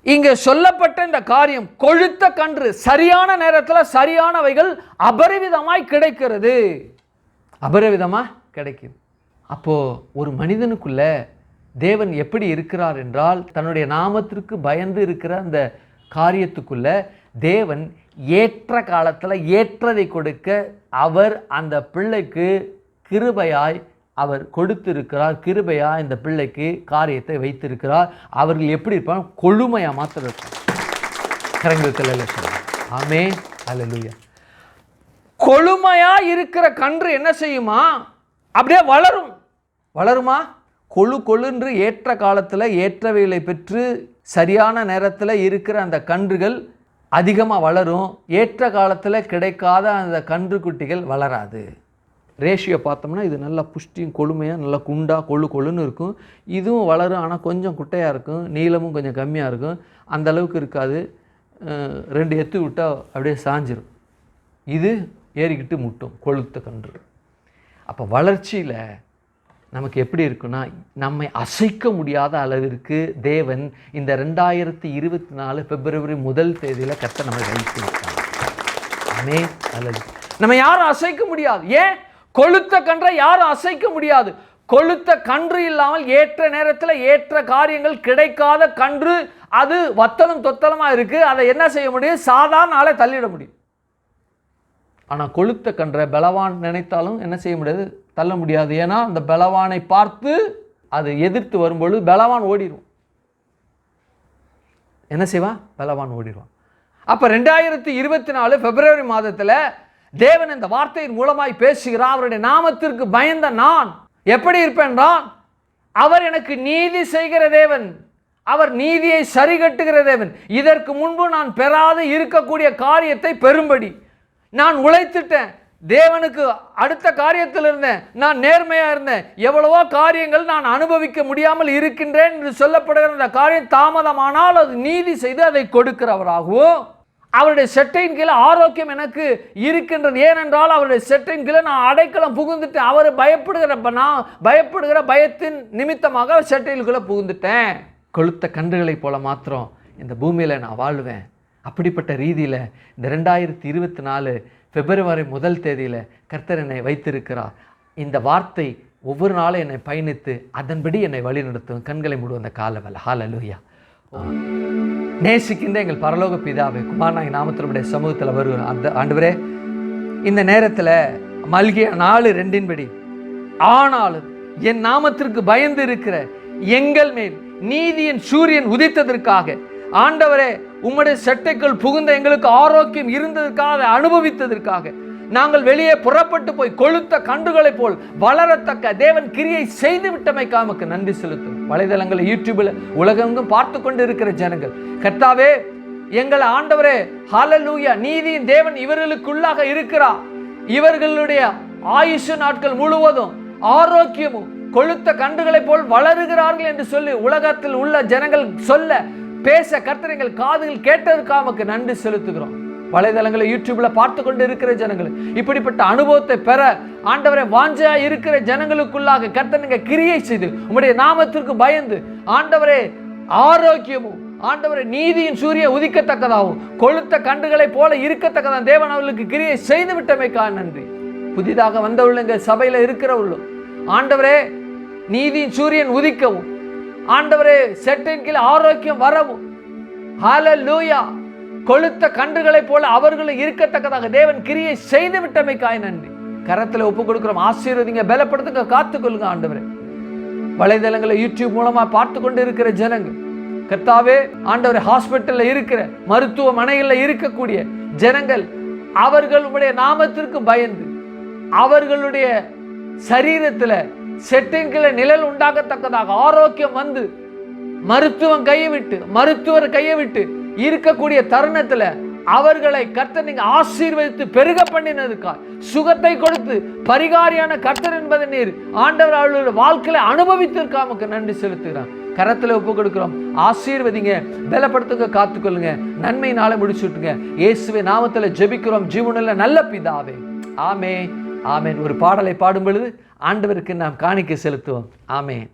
இங்கே சொல்லப்பட்ட இந்த காரியம், கொழுத்த கன்று சரியான நேரத்தில் சரியானவைகள் அபரிவிதமாய் கிடைக்கிறது, அபரிவிதமாக கிடைக்குது. அப்போது ஒரு மனிதனுக்குள்ள தேவன் எப்படி இருக்கிறார் என்றால், தன்னுடைய நாமத்திற்கு பயந்து இருக்கிற அந்த காரியத்துக்குள்ள தேவன் ஏற்ற காலத்தில் ஏற்றதை கொடுக்க அவர் அந்த பிள்ளைக்கு கிருபையாய் அவர் கொடுத்திருக்கிறார். கிருபையாய் இந்த பிள்ளைக்கு காரியத்தை வைத்திருக்கிறார். அவர்கள் எப்படி இருப்பாங்க? கொழுமையாக மாத்திர இருப்பாங்க. கரங்களுக்கு சொல்லுங்க ஆமென் அல்லேலூயா. கொழுமையாக இருக்கிற கன்று என்ன செய்யுமா? அப்படியே வளரும். வளருமா? கொழுன்று ஏற்ற காலத்தில் ஏற்றவைகளை பெற்று சரியான நேரத்தில் இருக்கிற அந்த கன்றுகள் அதிகமாக வளரும். ஏற்ற காலத்தில் கிடைக்காத அந்த கன்று குட்டிகள் வளராது. ரேஷியோ பார்த்தோம்னா இது நல்லா புஷ்டியும் கொழுமையாக நல்லா குண்டாக கொழுன்னு இருக்கும். இதுவும் வளரும், ஆனால் கொஞ்சம் குட்டையாக இருக்கும், நீளமும் கொஞ்சம் கம்மியாக இருக்கும், அந்த அளவுக்கு இருக்காது. 2 எத்து விட்டால் அப்படியே சாஞ்சிரும். இது ஏறிக்கிட்டு முட்டும் கொழுத்த கன்று. அப்போ வளர்ச்சியில் நமக்கு எப்படி இருக்குன்னா, நம்மை அசைக்க முடியாத அளவிற்கு தேவன் இந்த 2024 பிப்ரவரி 1 கர்த்தர் நம்மை வைத்திருக்கார். ஆமென் அல்லது நம்ம யாரும் அசைக்க முடியாது. ஏன்? கொழுத்த கன்றை யாரும் அசைக்க முடியாது. கொழுத்த கன்று இல்லாமல் ஏற்ற நேரத்தில் ஏற்ற காரியங்கள் கிடைக்காத கன்று, அது வத்தலும் தொத்தலமாக இருக்குது. அதை என்ன செய்ய முடியும்? சாதாரண ஆளை தள்ளிட முடியும். ஆனால் கொழுத்த கன்றை பலவான் நினைத்தாலும் என்ன செய்ய முடியாது? தள்ள முடியாது. ஏன்னா அந்த பலவானை பார்த்து அது எதிர்த்து வரும்பொழுது பலவான் ஓடிடுவான். என்ன செய்வான்? பலவான் ஓடிடுவான். அப்போ 2024 பிப்ரவரி மாதத்தில் தேவன் இந்த வார்த்தையின் மூலமாய் பேசுகிறார். அவருடைய நாமத்திற்கு பயந்த நான் எப்படி இருப்பேன்? அவர் எனக்கு நீதி செய்கிற தேவன், அவர் நீதியை சரிகட்டுகிற தேவன். இதற்கு முன்பு நான் பெறாது இருக்கக்கூடிய காரியத்தை பெறும்படி நான் உழைத்துட்டேன். தேவனுக்கு அடுத்த காரியத்தில் இருந்தேன், நான் நேர்மையாக இருந்தேன். எவ்வளவோ காரியங்கள் நான் அனுபவிக்க முடியாமல் இருக்கின்றேன் என்று சொல்லப்படுகிற அந்த காரியம் தாமதமானால் அது நீதி செய்து அதை கொடுக்கிறவராகவும், அவருடைய செட்டையின் கீழே ஆரோக்கியம் எனக்கு இருக்கின்றது. ஏனென்றால் அவருடைய செட்டையின் கீழே நான் அடைக்கலம் புகுந்துட்டேன். அவர் பயப்படுகிற பயத்தின் நிமித்தமாக செட்டையிலுக்குள்ளே புகுந்துட்டேன். கொழுத்த கன்றுகளை போல மாத்திரம் இந்த பூமியில் நான் வாழ்வேன். அப்படிப்பட்ட ரீதியில் இந்த 2024 பிப்ரவரி 1 கர்த்தர் என்னை வைத்திருக்கிறார். இந்த வார்த்தை ஒவ்வொரு நாளும் என்னை பயணித்து அதன்படி என்னை வழி நடத்தும். கண்களை மூடும் அந்த காலவல்ல. ஹல்லேலூயா. நேசிக்கின்ற எங்கள் பரலோக பிதாவே, குமாரனாகிய நாமத்தினுடைய சமூகத்தில் வருகிற அந்த ஆண்டவரே, இந்த நேரத்தில் மல்கிய 4:2 ஆனாலும் என் நாமத்திற்கு பயந்து இருக்கிற எங்கள் மேல் நீதியின் சூரியன் உதித்ததற்காக ஆண்டவரே, உம்முடைய செட்டைக்குள் புகுந்த எங்களுக்கு ஆரோக்கியம் இருந்ததற்காக, அனுபவித்ததற்காக, நாங்கள் வெளியே புறப்பட்டு போய் கொழுத்த கன்றுகளை போல் வளரத்தக்க தேவன் கிரியை செய்து விட்டமைக்காக உமக்கு நன்றி செலுத்தும். வலைதளங்கள், யூடியூபில் உலகெங்கும் பார்த்து கொண்டு இருக்கிற ஜனங்கள், கர்த்தாவே எங்களை ஆண்டவரே, ஹல்லேலூயா, நீதியின் தேவன் இவர்களுக்குள்ளாக இருக்கிறார். இவர்களுடைய ஆயுசு நாட்கள் முழுவதும் ஆரோக்கியமும் கொழுத்த கன்றுகளை போல் வளருகிறார்கள் என்று சொல்லி உலகத்தில் உள்ள ஜனங்கள் சொல்ல பேச கர்த்தர் எங்கள் காதுகள் கேட்டதற்காக உமக்கு நன்றி செலுத்துகிறோம். வலைதளங்களை, யூடியூப்ல பார்த்து கொண்டு இருக்கிற ஜனங்கள் இப்படிப்பட்ட அனுபவத்தை பெற ஆண்டவரை வாஞ்சா இருக்கிற ஜனங்களுக்குள்ளாக கர்த்தர் நீங்க கிரியை செய்து உம்முடைய நாமத்திற்கு பயந்து ஆண்டவரே ஆரோக்கியமும் ஆண்டவரை நீதியின் சூரிய உதிக்கத்தக்கதாகவும் கொழுத்த கன்றுகளை போல இருக்கத்தக்கதான் தேவன் அவர்களுக்கு கிரியை செய்து விட்டமைக்காக நன்றி. புதிதாக வந்தவர்கள் எங்கள் சபையில இருக்கிறவர்களும் ஆண்டவரே நீதியின் சூரியன் உதிக்கவும், ஆண்டவரே செட்டின் கீழ் ஆரோக்கியம் வரவும், ஹல்லேலூயா, கொழுத்த கன்றுகளை போல அவர்களும் இருக்கத்தக்கதாக தேவன் கிரியை செய்து விட்டமைக்காய் நன்றி. கரத்தில் ஒப்பு கொடுக்கிறோம். ஆசீர்வதிங்க, பலப்படுத்துங்க, காத்துக்கொள்ளுங்க ஆண்டவரே. வலைதளங்களை, யூடியூப் மூலமா பார்த்து கொண்டு இருக்கிற ஜனங்கள் கர்த்தாவே, ஆண்டவரே ஹாஸ்பிட்டல்ல இருக்கிற, மருத்துவமனைகளில் இருக்கக்கூடிய ஜனங்கள் அவர்களுடைய நாமத்திற்கு பயந்து அவர்களுடைய சரீரத்தில் செட்டின் கீழே நிழல் உண்டாகத்தக்கதாக ஆரோக்கியம் வந்து மருத்துவர் கையை விட்டு இருக்கக்கூடிய தருணத்துல அவர்களை கர்த்தர் நீங்க ஆசீர்வதித்து பெருக பண்ணினதுக்காக, சுகத்தை கொடுத்து பரிகாரியான கர்த்தர் என்பதை நீர் ஆண்டவர் அவர்களுடைய வாழ்க்கையில அனுபவித்திருக்காமக்கு நன்றி செலுத்துகிறார். கரத்தில் ஒப்பு கொடுக்கிறோம். ஆசீர்வதிங்க, பலப்படுத்துங்க, காத்துக்கொள்ளுங்க, நன்மை நாளை முடிச்சு விட்டுங்க. இயேசுவே நாமத்தில் ஜெபிக்கிறோம் ஜீவனுள்ள நல்ல பிதாவே. ஆமென், ஆமென். ஒரு பாடலை பாடும் பொழுது ஆண்டவருக்கு நாம் காணிக்கை செலுத்துவோம். ஆமென்.